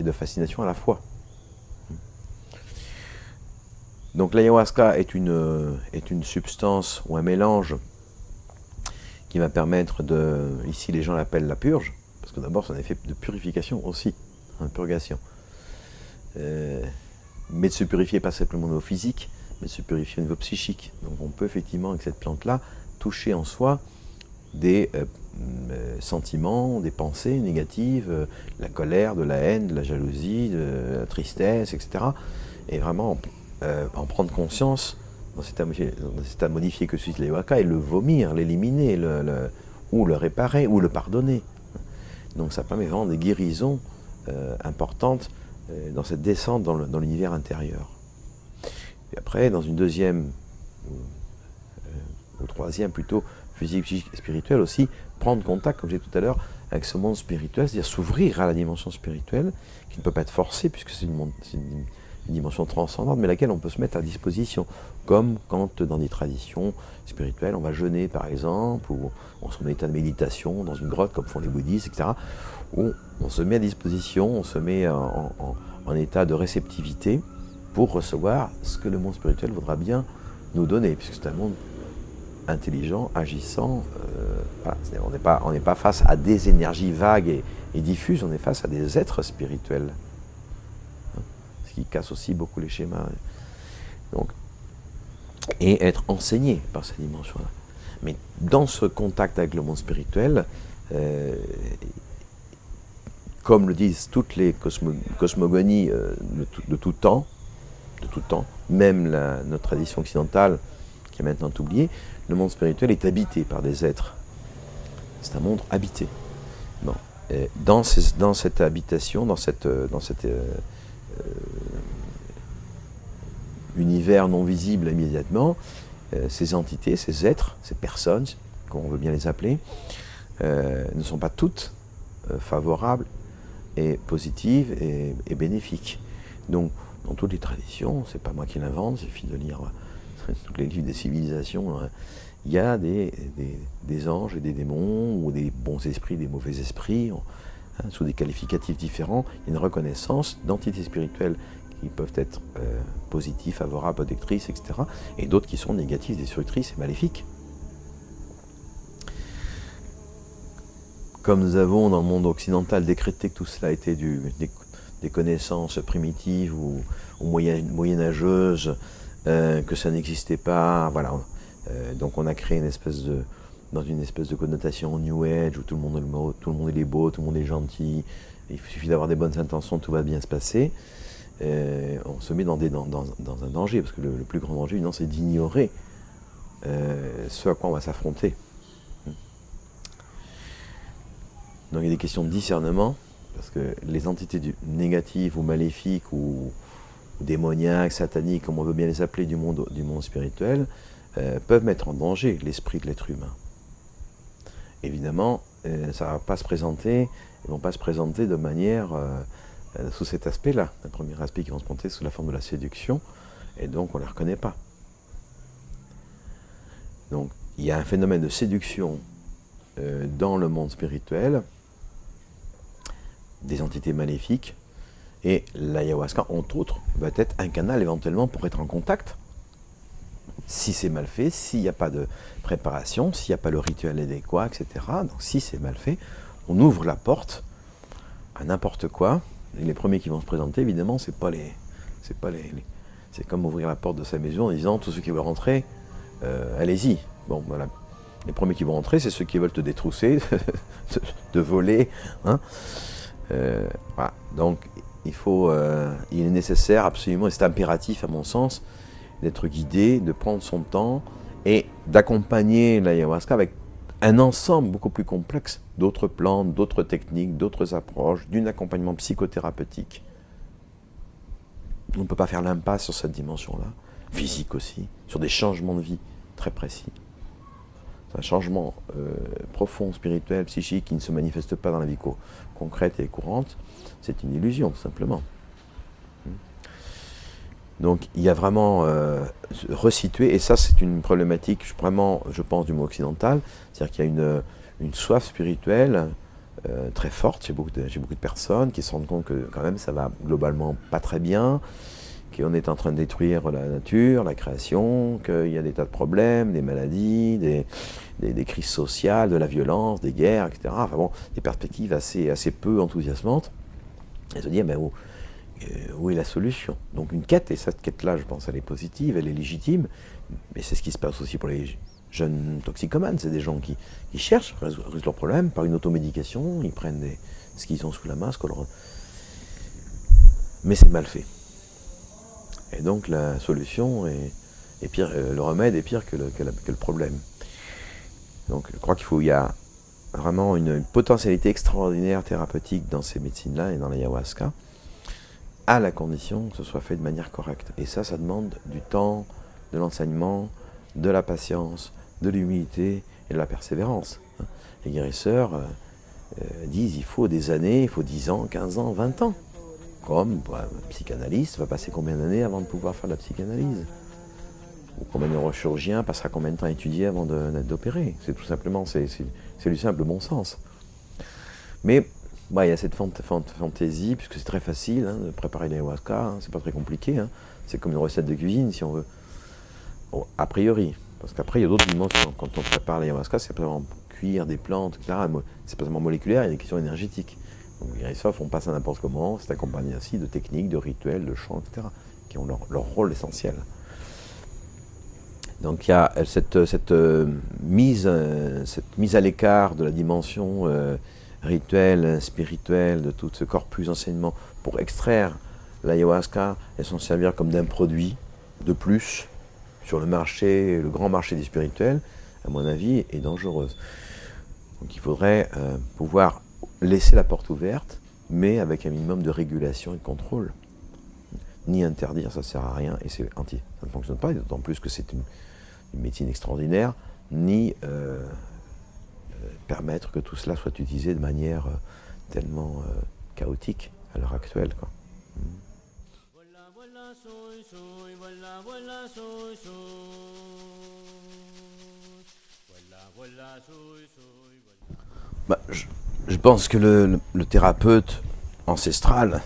et de fascination à la fois. Donc l'ayahuasca est une substance ou un mélange qui va permettre ici les gens l'appellent la purge, parce que d'abord c'est un effet de purification aussi, purgation. Mais de se purifier pas simplement au niveau physique, mais de se purifier au niveau psychique. Donc on peut effectivement avec cette plante-là toucher en soi des sentiments, des pensées négatives, la colère, de la haine, de la jalousie, de la tristesse, etc. Et vraiment en prendre conscience dans cet état modifié que suscite l'ayahuasca et le vomir, l'éliminer, ou le réparer, ou le pardonner. Donc ça permet vraiment des guérisons importantes dans cette descente dans l'univers intérieur. Et après, dans une deuxième ou troisième plutôt, physique, psychique et spirituel aussi, prendre contact, comme j'ai dit tout à l'heure, avec ce monde spirituel, c'est-à-dire s'ouvrir à la dimension spirituelle, qui ne peut pas être forcée, puisque c'est une dimension transcendante, mais laquelle on peut se mettre à disposition, comme quand dans des traditions spirituelles, on va jeûner par exemple, ou on se met en état de méditation dans une grotte, comme font les bouddhistes, etc., où on se met à disposition, on se met en état de réceptivité pour recevoir ce que le monde spirituel voudra bien nous donner, puisque c'est un monde intelligent, agissant. Voilà. On n'est pas face à des énergies vagues et diffuses, on est face à des êtres spirituels. Ce qui casse aussi beaucoup les schémas. Donc, et être enseigné par cette dimension-là. Mais dans ce contact avec le monde spirituel, comme le disent toutes les cosmogonies de tout temps, même notre tradition occidentale, qui est maintenant oubliée, le monde spirituel est habité par des êtres. C'est un monde habité. Bon. Et dans cette habitation, dans cet univers non visible immédiatement, ces entités, ces êtres, ces personnes, comme on veut bien les appeler, ne sont pas toutes favorables et positives et bénéfiques. Donc, dans toutes les traditions, c'est pas moi qui l'invente, il suffit de lire tous les livres des civilisations, il y a des anges et des démons, ou des bons esprits, des mauvais esprits, sous des qualificatifs différents. Il y a une reconnaissance d'entités spirituelles qui peuvent être positives, favorables, protectrices, etc., et d'autres qui sont négatives, destructrices et maléfiques. Comme nous avons dans le monde occidental décrété que tout cela était des connaissances primitives ou moyenâgeuses, que ça n'existait pas, voilà. Donc on a créé dans une espèce de connotation New Age où tout le monde est beau, tout le monde est gentil, il suffit d'avoir des bonnes intentions, tout va bien se passer. On se met dans un danger, parce que le plus grand danger, évidemment, c'est d'ignorer ce à quoi on va s'affronter. Donc il y a des questions de discernement, parce que les entités négatives ou maléfiques ou démoniaques, sataniques, comme on veut bien les appeler, du monde spirituel, peuvent mettre en danger l'esprit de l'être humain. Évidemment, ça ne va pas se présenter, ils ne vont pas se présenter de manière sous cet aspect-là. Le premier aspect qui vont se présenter sous la forme de la séduction, et donc on ne les reconnaît pas. Donc il y a un phénomène de séduction dans le monde spirituel, des entités maléfiques, et l'ayahuasca, entre autres, va être un canal éventuellement pour être en contact. Si c'est mal fait, s'il n'y a pas de préparation, s'il n'y a pas le rituel adéquat, etc. Donc si c'est mal fait, on ouvre la porte à n'importe quoi. Et les premiers qui vont se présenter, évidemment, c'est comme ouvrir la porte de sa maison en disant tous ceux qui veulent rentrer, allez-y. Bon, voilà. Les premiers qui vont rentrer, c'est ceux qui veulent te détrousser, de voler. Hein. Voilà. Donc il est nécessaire absolument, et c'est impératif à mon sens, d'être guidé, de prendre son temps et d'accompagner l'ayahuasca avec un ensemble beaucoup plus complexe d'autres plantes, d'autres techniques, d'autres approches, d'un accompagnement psychothérapeutique. On ne peut pas faire l'impasse sur cette dimension-là, physique aussi, sur des changements de vie très précis. C'est un changement profond, spirituel, psychique, qui ne se manifeste pas dans la vie concrète et courante. C'est une illusion, tout simplement. Donc il y a vraiment resitué, et ça c'est une problématique vraiment, je pense, du monde occidental, c'est-à-dire qu'il y a une soif spirituelle très forte chez beaucoup de personnes qui se rendent compte que quand même ça va globalement pas très bien, qu'on est en train de détruire la nature, la création, qu'il y a des tas de problèmes, des maladies, des crises sociales, de la violence, des guerres, etc. Enfin bon, des perspectives assez peu enthousiasmantes, et se dire, mais où est la solution? Donc une quête, et cette quête-là, je pense, elle est positive, elle est légitime, mais c'est ce qui se passe aussi pour les jeunes toxicomanes, c'est des gens qui cherchent à résoudre leurs problèmes par une automédication, ils prennent ce qu'ils ont sous la main, mais c'est mal fait. Et donc la solution est pire, le remède est pire que le problème. Donc je crois il y a vraiment une potentialité extraordinaire thérapeutique dans ces médecines-là et dans l'ayahuasca, à la condition que ce soit fait de manière correcte. Et ça demande du temps, de l'enseignement, de la patience, de l'humilité et de la persévérance. Les guérisseurs disent il faut des années, il faut 10 ans, 15 ans, 20 ans. Comme un psychanalyste va passer combien d'années avant de pouvoir faire de la psychanalyse? Ou combien de neurochirurgien passera combien de temps à étudier avant d'opérer? C'est tout simplement, c'est du simple bon sens. Mais il y a cette fantaisie, puisque c'est très facile de préparer l'ayahuasca, c'est pas très compliqué, c'est comme une recette de cuisine si on veut. Bon, a priori, parce qu'après il y a d'autres dimensions. Quand on prépare l'ayahuasca, c'est pas vraiment cuire des plantes, etc. C'est pas seulement moléculaire, il y a des questions énergétiques. Donc les guérisseurs font pas ça n'importe comment, c'est accompagné aussi de techniques, de rituels, de chants, etc. qui ont leur rôle essentiel. Donc il y a cette mise à l'écart de la dimension rituelle, spirituelle, de tout ce corpus d'enseignement pour extraire l'ayahuasca et s'en servir comme d'un produit de plus sur le marché, le grand marché du spirituel, à mon avis, est dangereuse. Donc il faudrait pouvoir laisser la porte ouverte, mais avec un minimum de régulation et de contrôle. Ni interdire, ça ne sert à rien, et ça ne fonctionne pas, d'autant plus que c'est une médecine extraordinaire, ni permettre que tout cela soit utilisé de manière tellement chaotique à l'heure actuelle, quoi. Je pense que le thérapeute ancestral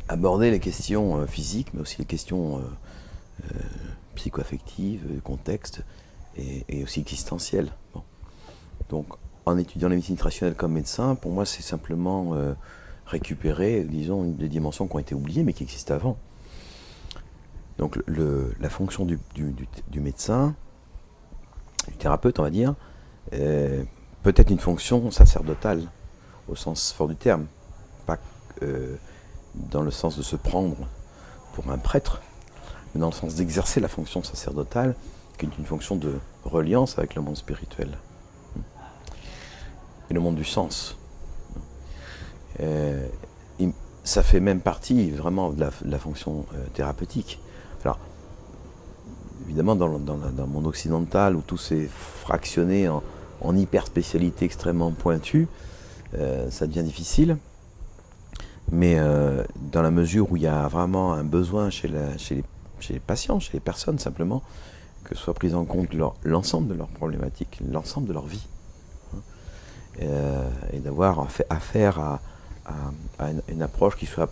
abordait les questions physiques, mais aussi les questions psycho-affectives, contexte, et aussi existentielles. Bon. Donc, en étudiant la médecine traditionnelle comme médecin, pour moi, c'est simplement récupérer, disons, des dimensions qui ont été oubliées, mais qui existent avant. Donc, la fonction du médecin, du thérapeute, on va dire, peut être une fonction sacerdotale, au sens fort du terme, pas dans le sens de se prendre pour un prêtre, mais dans le sens d'exercer la fonction sacerdotale, qui est une fonction de reliance avec le monde spirituel et le monde du sens. Ça fait même partie vraiment de la fonction thérapeutique. Alors, évidemment, dans le monde occidental, où tout s'est fractionné en hyper-spécialités extrêmement pointues, ça devient difficile. Mais dans la mesure où il y a vraiment un besoin chez les patients, chez les personnes simplement, que soit pris en compte l'ensemble de leurs problématiques, l'ensemble de leur vie, et d'avoir affaire à une approche qui soit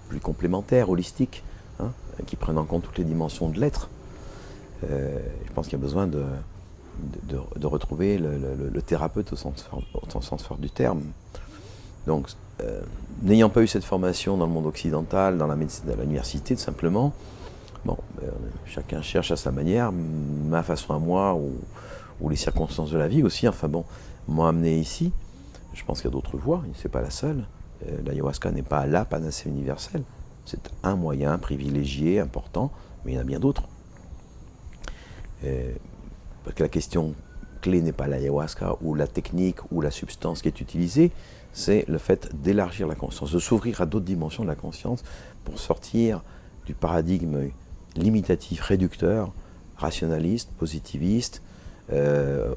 plus complémentaire, holistique, qui prenne en compte toutes les dimensions de l'être. Je pense qu'il y a besoin de retrouver le thérapeute au sens fort du terme. Donc, n'ayant pas eu cette formation dans le monde occidental, dans la médecine, à l'université, tout simplement, chacun cherche à sa manière, ma façon à moi, ou les circonstances de la vie aussi, m'ont amené ici. Je pense qu'il y a d'autres voies, c'est pas la seule. L'ayahuasca n'est pas la panacée universelle, c'est un moyen privilégié, important, mais il y en a bien d'autres. Parce que la question clé n'est pas l'ayahuasca ou la technique ou la substance qui est utilisée, c'est le fait d'élargir la conscience, de s'ouvrir à d'autres dimensions de la conscience pour sortir du paradigme limitatif, réducteur, rationaliste, positiviste,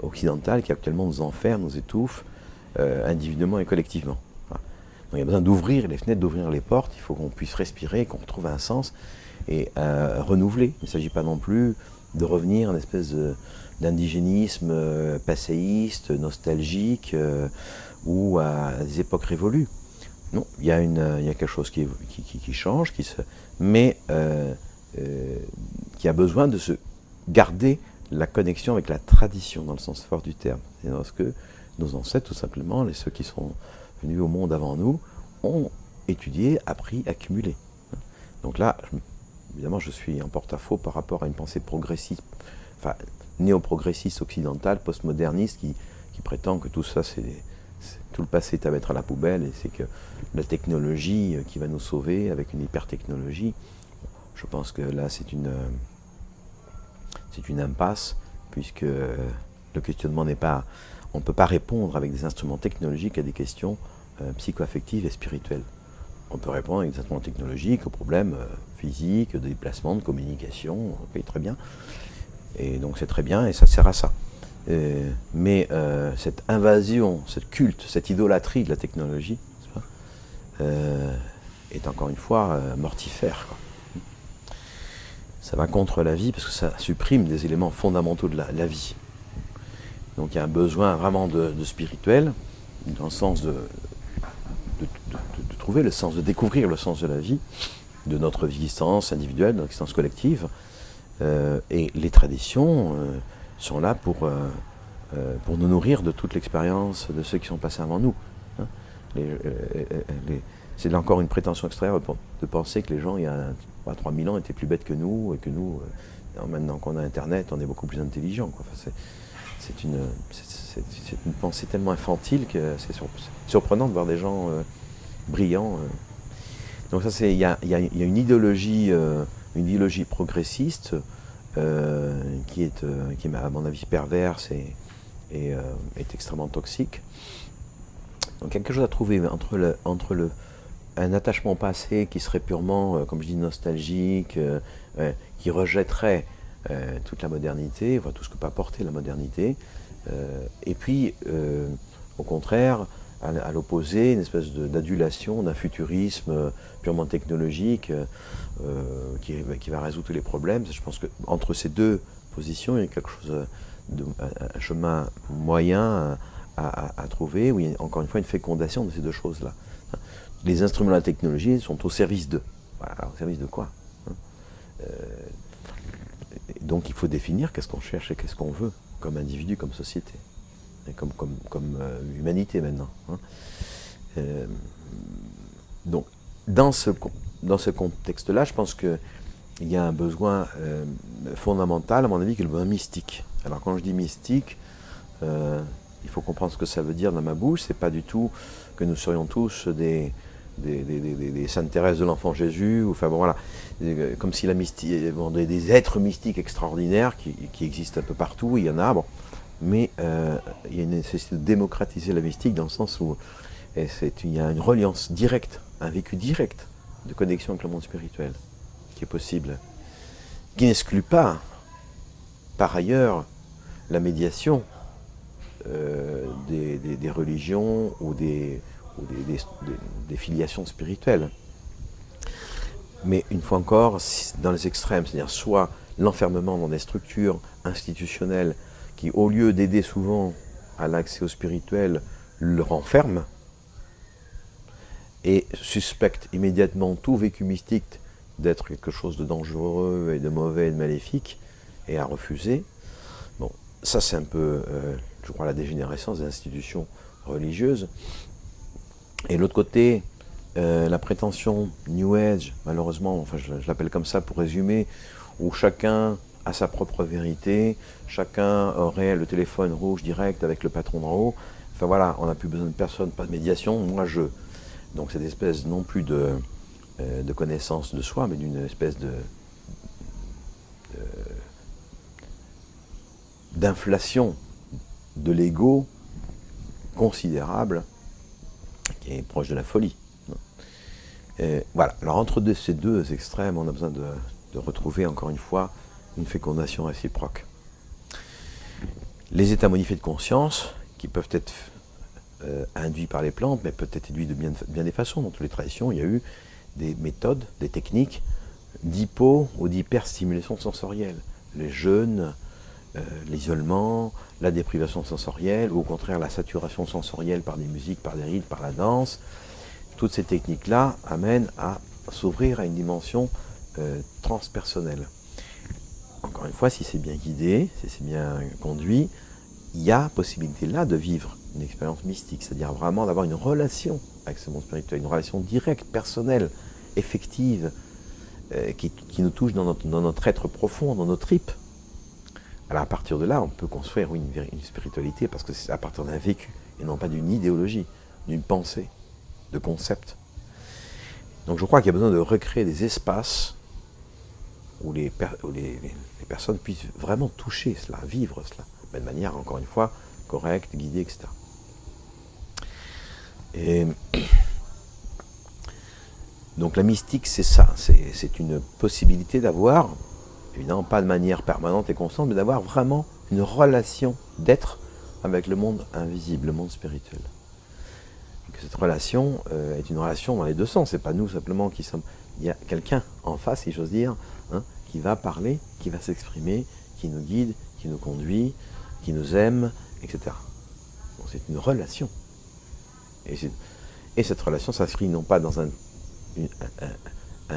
occidental, qui actuellement nous enferme, nous étouffe, individuellement et collectivement. Voilà. Donc il y a besoin d'ouvrir les fenêtres, d'ouvrir les portes, il faut qu'on puisse respirer, qu'on retrouve un sens et renouveler. Il ne s'agit pas non plus de revenir à une espèce d'indigénisme passéiste, nostalgique, ou à des époques révolues. Non, il y a quelque chose qui change, mais qui a besoin de se garder la connexion avec la tradition, dans le sens fort du terme. C'est parce que nos ancêtres, tout simplement, ceux qui sont venus au monde avant nous, ont étudié, appris, accumulé. Donc là, évidemment, je suis en porte-à-faux par rapport à une pensée progressiste, néo-progressiste occidentale, postmoderniste, qui prétend que tout ça, tout le passé est à mettre à la poubelle, et c'est que la technologie qui va nous sauver avec une hyper-technologie. Je pense que là, c'est une impasse, puisque le questionnement n'est pas... On ne peut pas répondre avec des instruments technologiques à des questions psycho-affectives et spirituelles. On peut répondre avec des instruments technologiques aux problèmes physiques, de déplacement, de communication, ok, très bien. Et donc c'est très bien et ça sert à ça. Mais cette invasion, cette culte, cette idolâtrie de la technologie est encore une fois mortifère, quoi. Ça va contre la vie parce que ça supprime des éléments fondamentaux de la vie. Donc il y a un besoin vraiment de spirituel, dans le sens de trouver le sens, de découvrir le sens de la vie, de notre existence individuelle, de notre existence collective. Et les traditions sont là pour nous nourrir de toute l'expérience de ceux qui sont passés avant nous. Hein. C'est là encore une prétention extérieure de penser que les gens, il y a 3000 ans, étaient plus bêtes que nous, et que nous, maintenant qu'on a Internet, on est beaucoup plus intelligents, quoi. Enfin, c'est une pensée tellement infantile que c'est surprenant de voir des gens brillants. Donc ça, il y a une idéologie progressiste qui est, à mon avis, perverse et est extrêmement toxique. Donc quelque chose à trouver entre un attachement passé qui serait purement, comme je dis, nostalgique, qui rejetterait toute la modernité, enfin, tout ce que peut apporter la modernité, et puis, au contraire, à l'opposé, une espèce d'adulation, d'un futurisme purement technologique qui va résoudre tous les problèmes. Je pense qu'entre ces deux positions, il y a quelque chose, un chemin moyen à trouver, où il y a encore une fois une fécondation de ces deux choses-là. Les instruments de la technologie sont au service d'eux. Voilà, au service de quoi, hein. Donc il faut définir qu'est-ce qu'on cherche et qu'est-ce qu'on veut, comme individu, comme société, et comme humanité maintenant, hein. Donc dans ce contexte-là, je pense qu'il y a un besoin fondamental, à mon avis, qui est le besoin mystique. Alors quand je dis mystique, il faut comprendre ce que ça veut dire dans ma bouche. C'est pas du tout que nous serions tous des Sainte Thérèse de l'Enfant Jésus, ou, enfin bon, voilà, comme si la mystique, bon, des êtres mystiques extraordinaires qui existent un peu partout, il y en a, bon, mais il y a une nécessité de démocratiser la mystique dans le sens où il y a une reliance directe, un vécu direct de connexion avec le monde spirituel qui est possible, qui n'exclut pas, par ailleurs, la médiation des religions ou des filiations spirituelles. Mais une fois encore, dans les extrêmes, c'est-à-dire soit l'enfermement dans des structures institutionnelles qui, au lieu d'aider souvent à l'accès au spirituel, le renferment et suspectent immédiatement tout vécu mystique d'être quelque chose de dangereux et de mauvais et de maléfique, et à refuser. Bon, ça c'est un peu, je crois, la dégénérescence des institutions religieuses. Et de l'autre côté, la prétention New Age, malheureusement, enfin je l'appelle comme ça pour résumer, où chacun a sa propre vérité, chacun aurait le téléphone rouge direct avec le patron d'en haut, enfin voilà, on n'a plus besoin de personne, pas de médiation, moi je. Donc cette espèce non plus de connaissance de soi, mais d'une espèce d'inflation de l'ego considérable, qui est proche de la folie. Voilà. Alors entre ces deux extrêmes, on a besoin de retrouver encore une fois une fécondation réciproque. Les états modifiés de conscience, qui peuvent être induits par les plantes, mais peuvent être induits de bien des façons. Dans toutes les traditions, il y a eu des méthodes, des techniques d'hypo ou d'hyperstimulation sensorielle. Les jeûnes, l'isolement, la déprivation sensorielle, ou au contraire la saturation sensorielle par des musiques, par des rythmes, par la danse. Toutes ces techniques-là amènent à s'ouvrir à une dimension transpersonnelle. Encore une fois, si c'est bien guidé, si c'est bien conduit, il y a possibilité là de vivre une expérience mystique, c'est-à-dire vraiment d'avoir une relation avec ce monde spirituel, une relation directe, personnelle, effective, qui nous touche dans notre être profond, dans nos tripes. Alors à partir de là, on peut construire une spiritualité, parce que c'est à partir d'un vécu, et non pas d'une idéologie, d'une pensée, de concepts. Donc je crois qu'il y a besoin de recréer des espaces où les personnes puissent vraiment toucher cela, vivre cela, mais de manière, encore une fois, correcte, guidée, etc. Et Donc la mystique, c'est ça, c'est une possibilité d'avoir, évidemment pas de manière permanente et constante, mais d'avoir vraiment une relation d'être avec le monde invisible, le monde spirituel. Et que cette relation est une relation dans les deux sens, c'est pas nous simplement qui sommes... Il y a quelqu'un en face, si j'ose dire, hein, qui va parler, qui va s'exprimer, qui nous guide, qui nous conduit, qui nous aime, etc. Donc c'est une relation. Et cette relation s'inscrit non pas dans un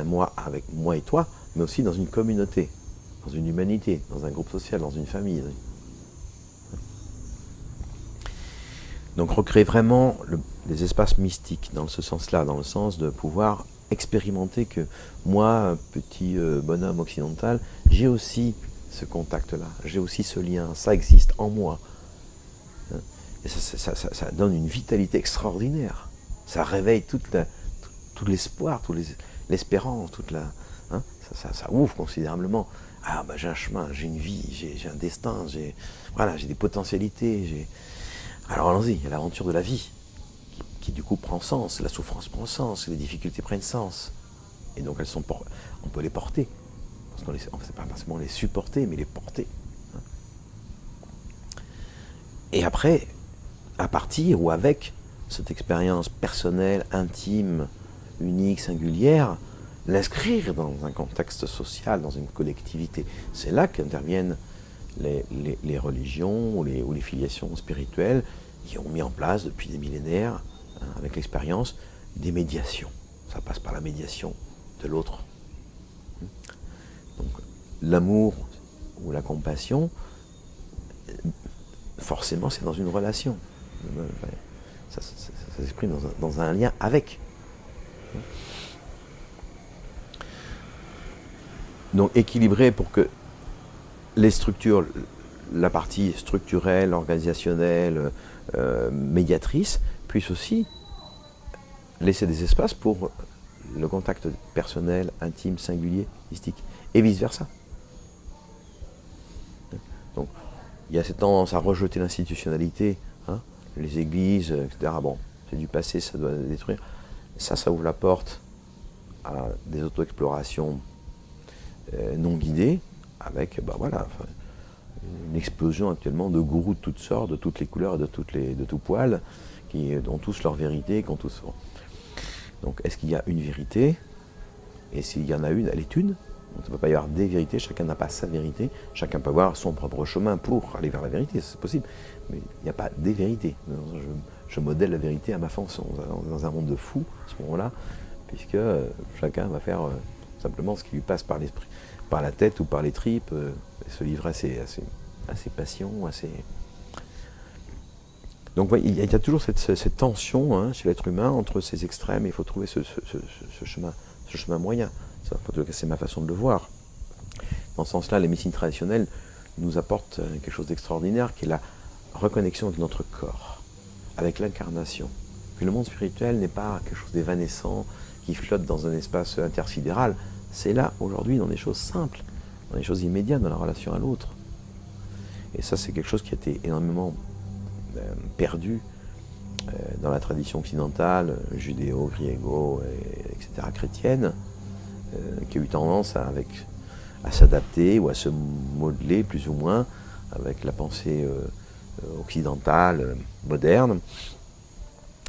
moi avec moi et toi, mais aussi dans une communauté, dans une humanité, dans un groupe social, dans une famille. Donc recréer vraiment des espaces mystiques dans ce sens-là, dans le sens de pouvoir expérimenter que moi, petit bonhomme occidental, j'ai aussi ce contact-là, j'ai aussi ce lien, ça existe en moi. Et ça donne une vitalité extraordinaire. Ça réveille tout l'espoir, l'espérance, ça ouvre considérablement. Ah, bah, j'ai un chemin, j'ai une vie, j'ai un destin, j'ai des potentialités. Alors allons-y, il y a l'aventure de la vie qui du coup prend sens, la souffrance prend sens, les difficultés prennent sens. Et donc on peut les porter. On ne sait pas forcément les supporter, mais les porter. Et après, à partir ou avec cette expérience personnelle, intime, unique, singulière, l'inscrire dans un contexte social, dans une collectivité. C'est là qu'interviennent les religions ou les filiations spirituelles qui ont mis en place depuis des millénaires, hein, avec l'expérience, des médiations. Ça passe par la médiation de l'autre. Donc l'amour ou la compassion, forcément c'est dans une relation. Ça s'exprime dans un lien avec. Donc équilibré pour que les structures, la partie structurelle, organisationnelle, médiatrice, puissent aussi laisser des espaces pour le contact personnel, intime, singulier, mystique, et vice-versa. Donc il y a cette tendance à rejeter l'institutionnalité, hein, les églises, etc. Bon, c'est du passé, ça doit détruire. Ça ouvre la porte à des auto-explorations non guidées, avec une explosion actuellement de gourous de toutes sortes, de toutes les couleurs et de tout poil, qui ont tous leur vérité, qui ont tous... Donc est-ce qu'il y a une vérité? Et s'il y en a une, elle est une. Donc, il ne peut pas y avoir des vérités, chacun n'a pas sa vérité, chacun peut avoir son propre chemin pour aller vers la vérité, c'est possible. Mais il n'y a pas des vérités. Je modèle la vérité à ma façon, dans un monde de fous, à ce moment-là, puisque chacun va faire simplement ce qui lui passe par l'esprit, par la tête ou par les tripes, et se livrer à ses passions, Donc il y a toujours cette tension, hein, chez l'être humain entre ces extrêmes, et il faut trouver ce chemin moyen. C'est ma façon de le voir. Dans ce sens-là, les médecines traditionnelles nous apportent quelque chose d'extraordinaire, qui est la reconnexion avec notre corps, avec l'incarnation. Que le monde spirituel n'est pas quelque chose d'évanescent, qui flotte dans un espace intersidéral. C'est là, aujourd'hui, dans des choses simples, dans des choses immédiates, dans la relation à l'autre. Et ça, c'est quelque chose qui a été énormément perdu dans la tradition occidentale, judéo, griégo, etc., chrétienne, qui a eu tendance à s'adapter ou à se modeler plus ou moins avec la pensée occidentale, moderne,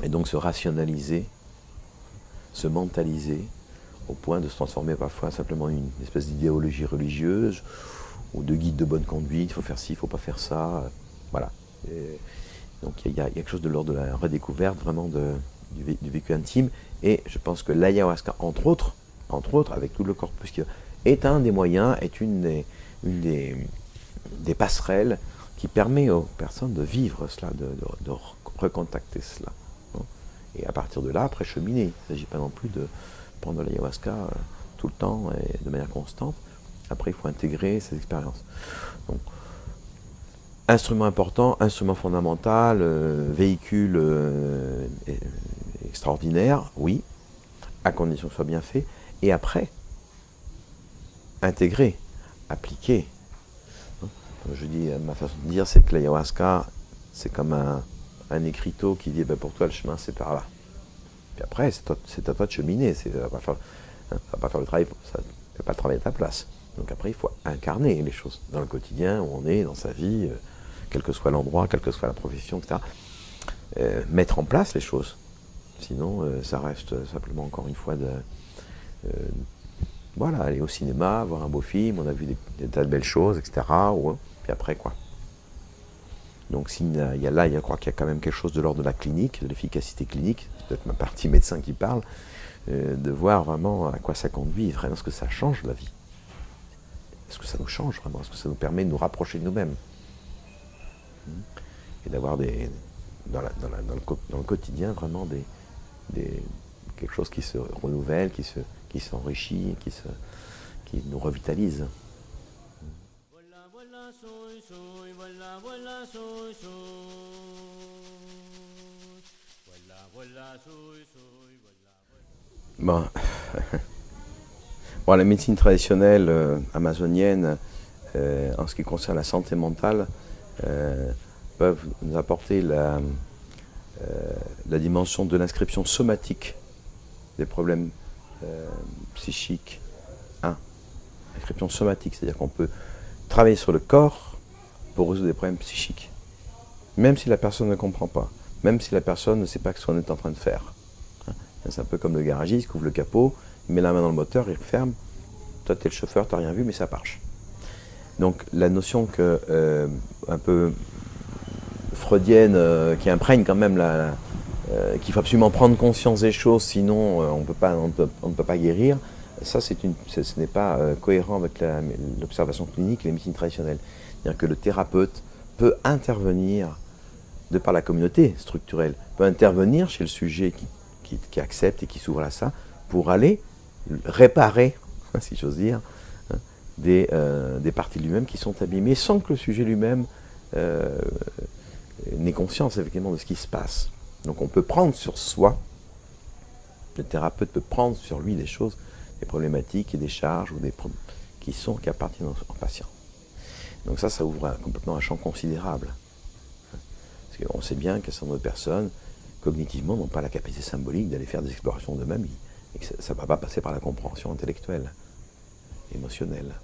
et donc se rationaliser, se mentaliser, au point de se transformer parfois simplement en une espèce d'idéologie religieuse, ou de guide de bonne conduite, il faut faire ci, il ne faut pas faire ça, voilà. Donc il y a quelque chose de l'ordre de la redécouverte vraiment du vécu intime, et je pense que l'ayahuasca, entre autres, avec tout le corpus qui est un des moyens, est une des passerelles qui permet aux personnes de vivre cela, de recontacter cela. Hein. Et à partir de là, après cheminer. Il ne s'agit pas non plus de prendre l'ayahuasca tout le temps et de manière constante. Après, il faut intégrer ces expériences. Donc, instrument important, instrument fondamental, véhicule extraordinaire, oui, à condition que ce soit bien fait. Et après, intégrer, appliquer. Je dis, ma façon de dire, c'est que l'ayahuasca, c'est comme un écriteau qui dit, pour toi, le chemin, c'est par là. Puis après, c'est à toi de cheminer. Ça va pas faire le travail, ça ne fait pas le travail à ta place. Donc après, il faut incarner les choses dans le quotidien, où on est, dans sa vie, quel que soit l'endroit, quelle que soit la profession, etc. Mettre en place les choses. Sinon, ça reste simplement, encore une fois, voilà, aller au cinéma, voir un beau film, on a vu des tas de belles choses, etc. Puis après, quoi. Donc je crois qu'il y a quand même quelque chose de l'ordre de la clinique, de l'efficacité clinique, c'est peut-être ma partie médecin qui parle, de voir vraiment à quoi ça conduit, vraiment ce que ça change la vie. Est-ce que ça nous change vraiment? Est-ce que ça nous permet de nous rapprocher de nous-mêmes? Et d'avoir dans le quotidien vraiment quelque chose qui se renouvelle, qui s'enrichit, qui nous revitalise. Bon. Bon, la médecine traditionnelle amazonienne, en ce qui concerne la santé mentale, peuvent nous apporter la dimension de l'inscription somatique des problèmes psychiques. Inscription somatique, c'est-à-dire qu'on peut travailler sur le corps pour résoudre des problèmes psychiques. Même si la personne ne comprend pas, même si la personne ne sait pas ce qu'on est en train de faire. C'est un peu comme le garagiste qui ouvre le capot, il met la main dans le moteur, il ferme. Toi, tu es le chauffeur, tu n'as rien vu, mais ça marche. Donc la notion un peu freudienne, qui imprègne quand même qu'il faut absolument prendre conscience des choses, sinon on ne peut pas guérir, ça ce n'est pas cohérent avec l'observation clinique et la médecine traditionnelle. C'est-à-dire que le thérapeute peut intervenir, de par la communauté structurelle, peut intervenir chez le sujet qui accepte et qui s'ouvre à ça, pour aller réparer, si j'ose dire, des parties de lui-même qui sont abîmées, sans que le sujet lui-même n'ait conscience effectivement de ce qui se passe. Donc on peut prendre sur soi, le thérapeute peut prendre sur lui des choses, des problématiques et des charges qui appartiennent au patient. Donc ça ouvre complètement un champ considérable. Parce qu'on sait bien qu'un certain nombre de personnes, cognitivement, n'ont pas la capacité symbolique d'aller faire des explorations d'eux-mêmes, et que ça ne va pas passer par la compréhension intellectuelle, émotionnelle.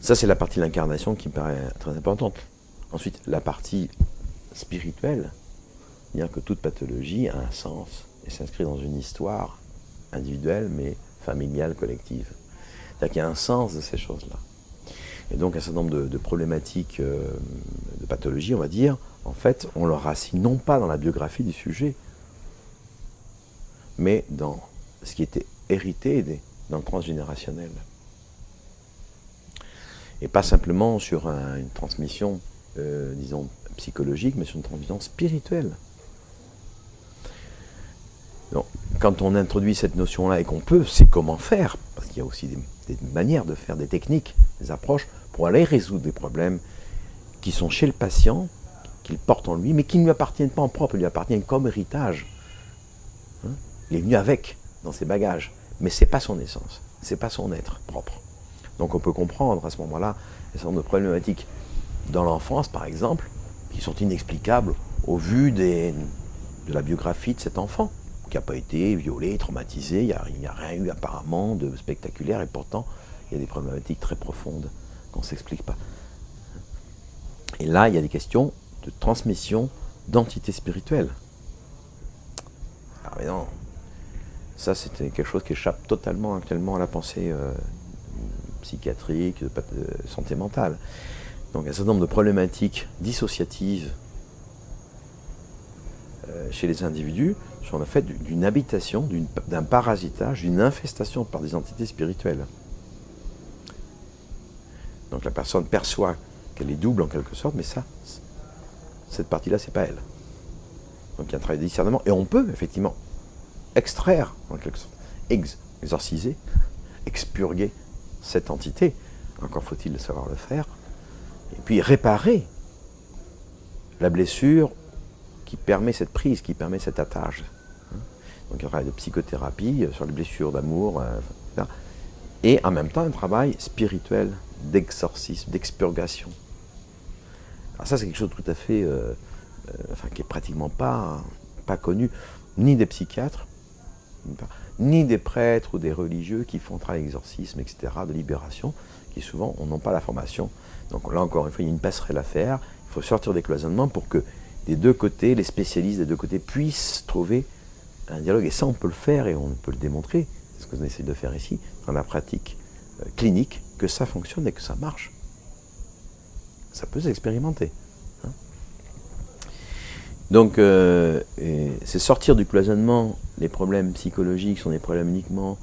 Ça, c'est la partie de l'incarnation qui me paraît très importante. Ensuite, la partie spirituelle, c'est-à-dire que toute pathologie a un sens et s'inscrit dans une histoire individuelle, mais familiale, collective. C'est-à-dire qu'il y a un sens de ces choses-là. Et donc, un certain nombre de problématiques de pathologie, on va dire, en fait, on leur racine non pas dans la biographie du sujet, mais dans ce qui était hérité dans le transgénérationnel. Et pas simplement sur une transmission, disons, psychologique, mais sur une transmission spirituelle. Donc, quand on introduit cette notion-là et qu'on peut, c'est comment faire, parce qu'il y a aussi des manières de faire, des techniques, des approches, pour aller résoudre des problèmes qui sont chez le patient, qu'il porte en lui, mais qui ne lui appartiennent pas en propre, ils lui appartiennent comme héritage. Il est venu avec, dans ses bagages, mais ce n'est pas son essence, ce n'est pas son être propre. Donc on peut comprendre à ce moment-là un certain nombre de problématiques dans l'enfance, par exemple, qui sont inexplicables au vu de la biographie de cet enfant, qui n'a pas été violé, traumatisé, il n'y a rien eu apparemment de spectaculaire, et pourtant il y a des problématiques très profondes qu'on ne s'explique pas. Et là, il y a des questions de transmission d'entités spirituelles. Alors, mais non, ça c'est quelque chose qui échappe totalement actuellement à la pensée psychiatrique, de santé mentale. Donc un certain nombre de problématiques dissociatives chez les individus sont le fait d'une habitation, d'un parasitage, d'une infestation par des entités spirituelles. Donc la personne perçoit qu'elle est double en quelque sorte, mais cette partie-là, c'est pas elle. Donc il y a un travail de discernement, et on peut effectivement extraire, en quelque sorte, exorciser, expurguer cette entité, encore faut-il le savoir le faire, et puis réparer la blessure qui permet cette prise, qui permet cet attage. Donc un travail de psychothérapie sur les blessures d'amour, etc. Et en même temps un travail spirituel d'exorcisme, d'expurgation. Alors ça c'est quelque chose de tout à fait, qui est pratiquement pas connu. ni des psychiatres, ni des prêtres ou des religieux qui font un travail d'exorcisme, etc., de libération, qui souvent n'ont pas la formation. Donc là encore une fois, il y a une passerelle à faire, il faut sortir des cloisonnements pour que des deux côtés, les spécialistes des deux côtés puissent trouver un dialogue. Et ça, on peut le faire et on peut le démontrer, c'est ce qu'on essaie de faire ici, dans la pratique clinique, que ça fonctionne et que ça marche. Ça peut s'expérimenter. Hein. Donc, c'est sortir du cloisonnement. Les problèmes psychologiques sont des problèmes uniquement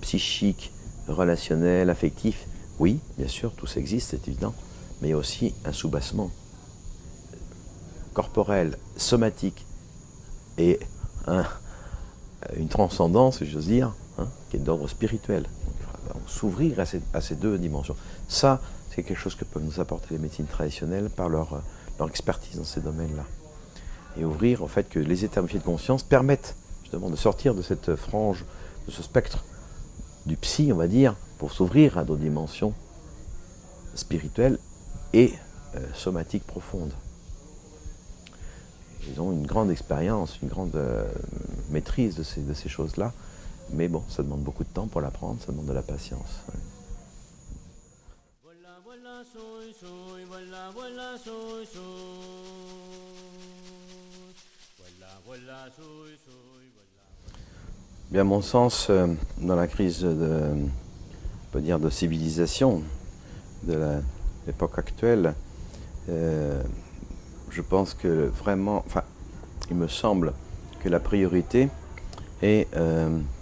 psychiques, relationnels, affectifs. Oui, bien sûr, tout ça existe, c'est évident, mais il y a aussi un soubassement corporel, somatique et une transcendance, si j'ose dire, hein, qui est d'ordre spirituel. Donc, s'ouvrir à ces deux dimensions. Ça, c'est quelque chose que peuvent nous apporter les médecines traditionnelles par leur expertise dans ces domaines-là. Et ouvrir au fait que les états modifiés de conscience permettent justement de sortir de cette frange, de ce spectre du psy, on va dire, pour s'ouvrir à d'autres dimensions spirituelles et somatiques profondes. Ils ont une grande expérience, une grande maîtrise de ces choses-là, mais bon, ça demande beaucoup de temps pour l'apprendre, ça demande de la patience. Ouais. Voilà, voilà, soy, voilà, voilà, soy. Voilà, voilà, soy, voilà. Bien, à mon sens, dans la crise on peut dire de civilisation de l'époque actuelle, je pense que vraiment, enfin, il me semble que la priorité est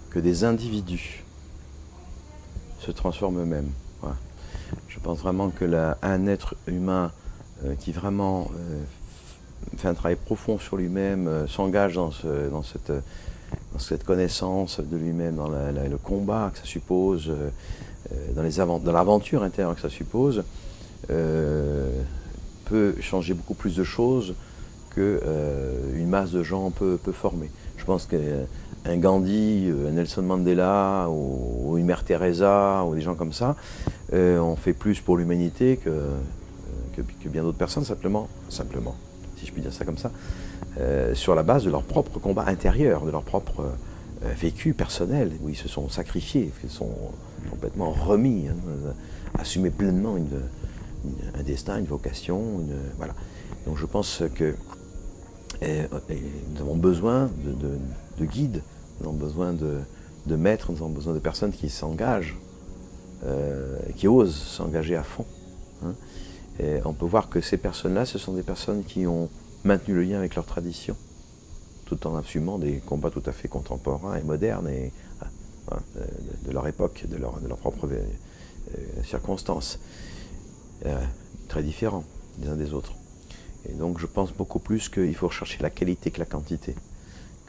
que des individus se transforment eux-mêmes. Voilà. Je pense vraiment que un être humain qui vraiment fait un travail profond sur lui-même, s'engage dans cette connaissance de lui-même, dans le combat que ça suppose, dans l'aventure intérieure que ça suppose, peut changer beaucoup plus de choses qu'une masse de gens peut former. Je pense qu'un Gandhi, un Nelson Mandela ou une Mère Teresa ou des gens comme ça ont fait plus pour l'humanité que bien d'autres personnes, simplement, si je puis dire ça comme ça, sur la base de leur propre combat intérieur, de leur propre vécu personnel, où ils se sont sacrifiés, ils se sont complètement remis, hein, assumer pleinement un destin, une vocation, voilà. Donc je pense que nous avons besoin de guides, nous avons besoin de maîtres, nous avons besoin de personnes qui s'engagent, qui osent s'engager à fond. Hein. Et on peut voir que ces personnes-là, ce sont des personnes qui ont maintenu le lien avec leur tradition, tout en assumant des combats tout à fait contemporains et modernes et de leur époque, de leurs propres circonstances, très différents les uns des autres. Et donc je pense beaucoup plus qu'il faut rechercher la qualité que la quantité.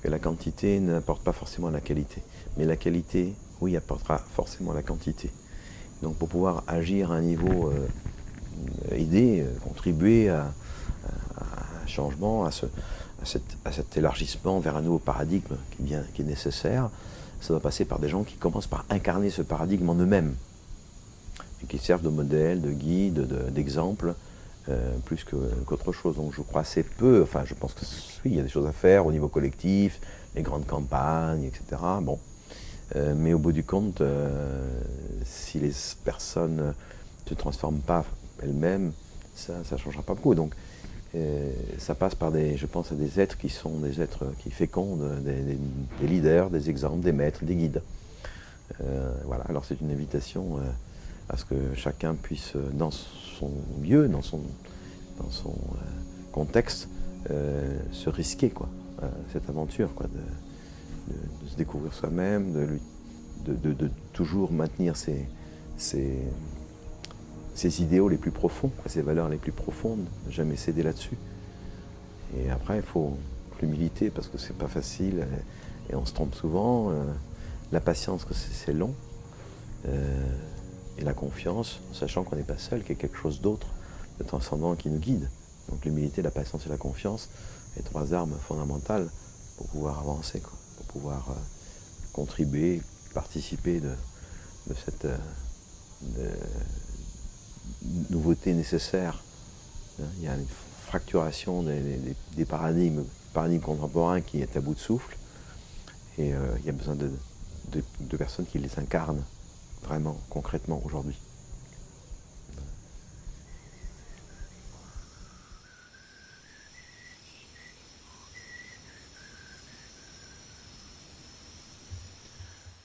Que la quantité n'apporte pas forcément la qualité. Mais la qualité, oui, apportera forcément la quantité. Donc pour pouvoir agir à un niveau, aider, contribuer à un changement, à cet élargissement vers un nouveau paradigme qui est nécessaire, ça doit passer par des gens qui commencent par incarner ce paradigme en eux-mêmes. Et qui servent de modèle, de guide, d'exemple. Plus qu'autre chose. Donc je crois assez peu, enfin je pense que oui, il y a des choses à faire au niveau collectif, les grandes campagnes, etc. Bon. Mais au bout du compte, si les personnes ne se transforment pas elles-mêmes, ça ne changera pas beaucoup. Donc ça passe par je pense à des êtres qui sont des êtres qui fécondent, des leaders, des exemples, des maîtres, des guides. Voilà, alors c'est une invitation à ce que chacun puisse, dans son lieu, dans son contexte, se risquer, quoi, cette aventure, quoi, de se découvrir soi-même, de toujours maintenir ses idéaux les plus profonds, ses valeurs les plus profondes, ne jamais céder là-dessus. Et après, il faut l'humilité, parce que c'est pas facile, et on se trompe souvent, la patience, que c'est long, et la confiance, sachant qu'on n'est pas seul, qu'il y a quelque chose d'autre, de transcendant qui nous guide. Donc l'humilité, la patience et la confiance, les trois armes fondamentales pour pouvoir avancer, quoi, pour pouvoir contribuer, participer de cette nouveauté nécessaire. Il y a une fracturation des paradigmes contemporains qui est à bout de souffle. Et il y a besoin de personnes qui les incarnent vraiment, concrètement, aujourd'hui.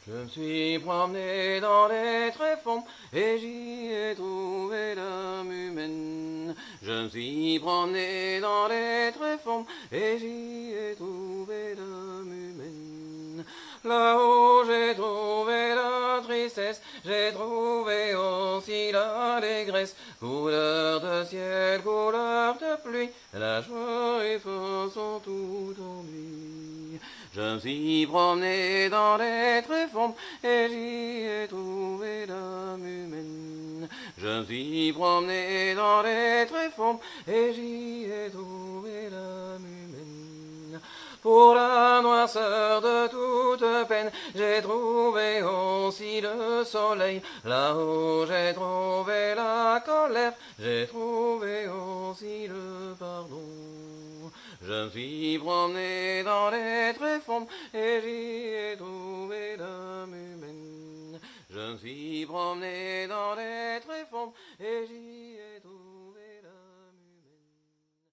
Je me suis promené dans les tréfonds et j'y ai trouvé l'âme humaine. Je me suis promené dans les tréfonds et j'y ai trouvé l'âme humaine. Là-haut j'ai trouvé la tristesse, j'ai trouvé aussi l'allégresse, couleur de ciel, couleur de pluie, la joie et force sont tout en lui. Je me suis promené dans les tréfonds et j'y ai trouvé l'âme humaine. Je me suis promené dans les tréfonds et j'y ai trouvé l'âme humaine. Pour la noirceur de toute peine, j'ai trouvé aussi le soleil. Là-haut j'ai trouvé la colère, j'ai trouvé aussi le pardon. Je me suis promené dans les tréfonds et j'y ai trouvé l'âme humaine. Je me suis promené dans les tréfonds et j'y ai trouvé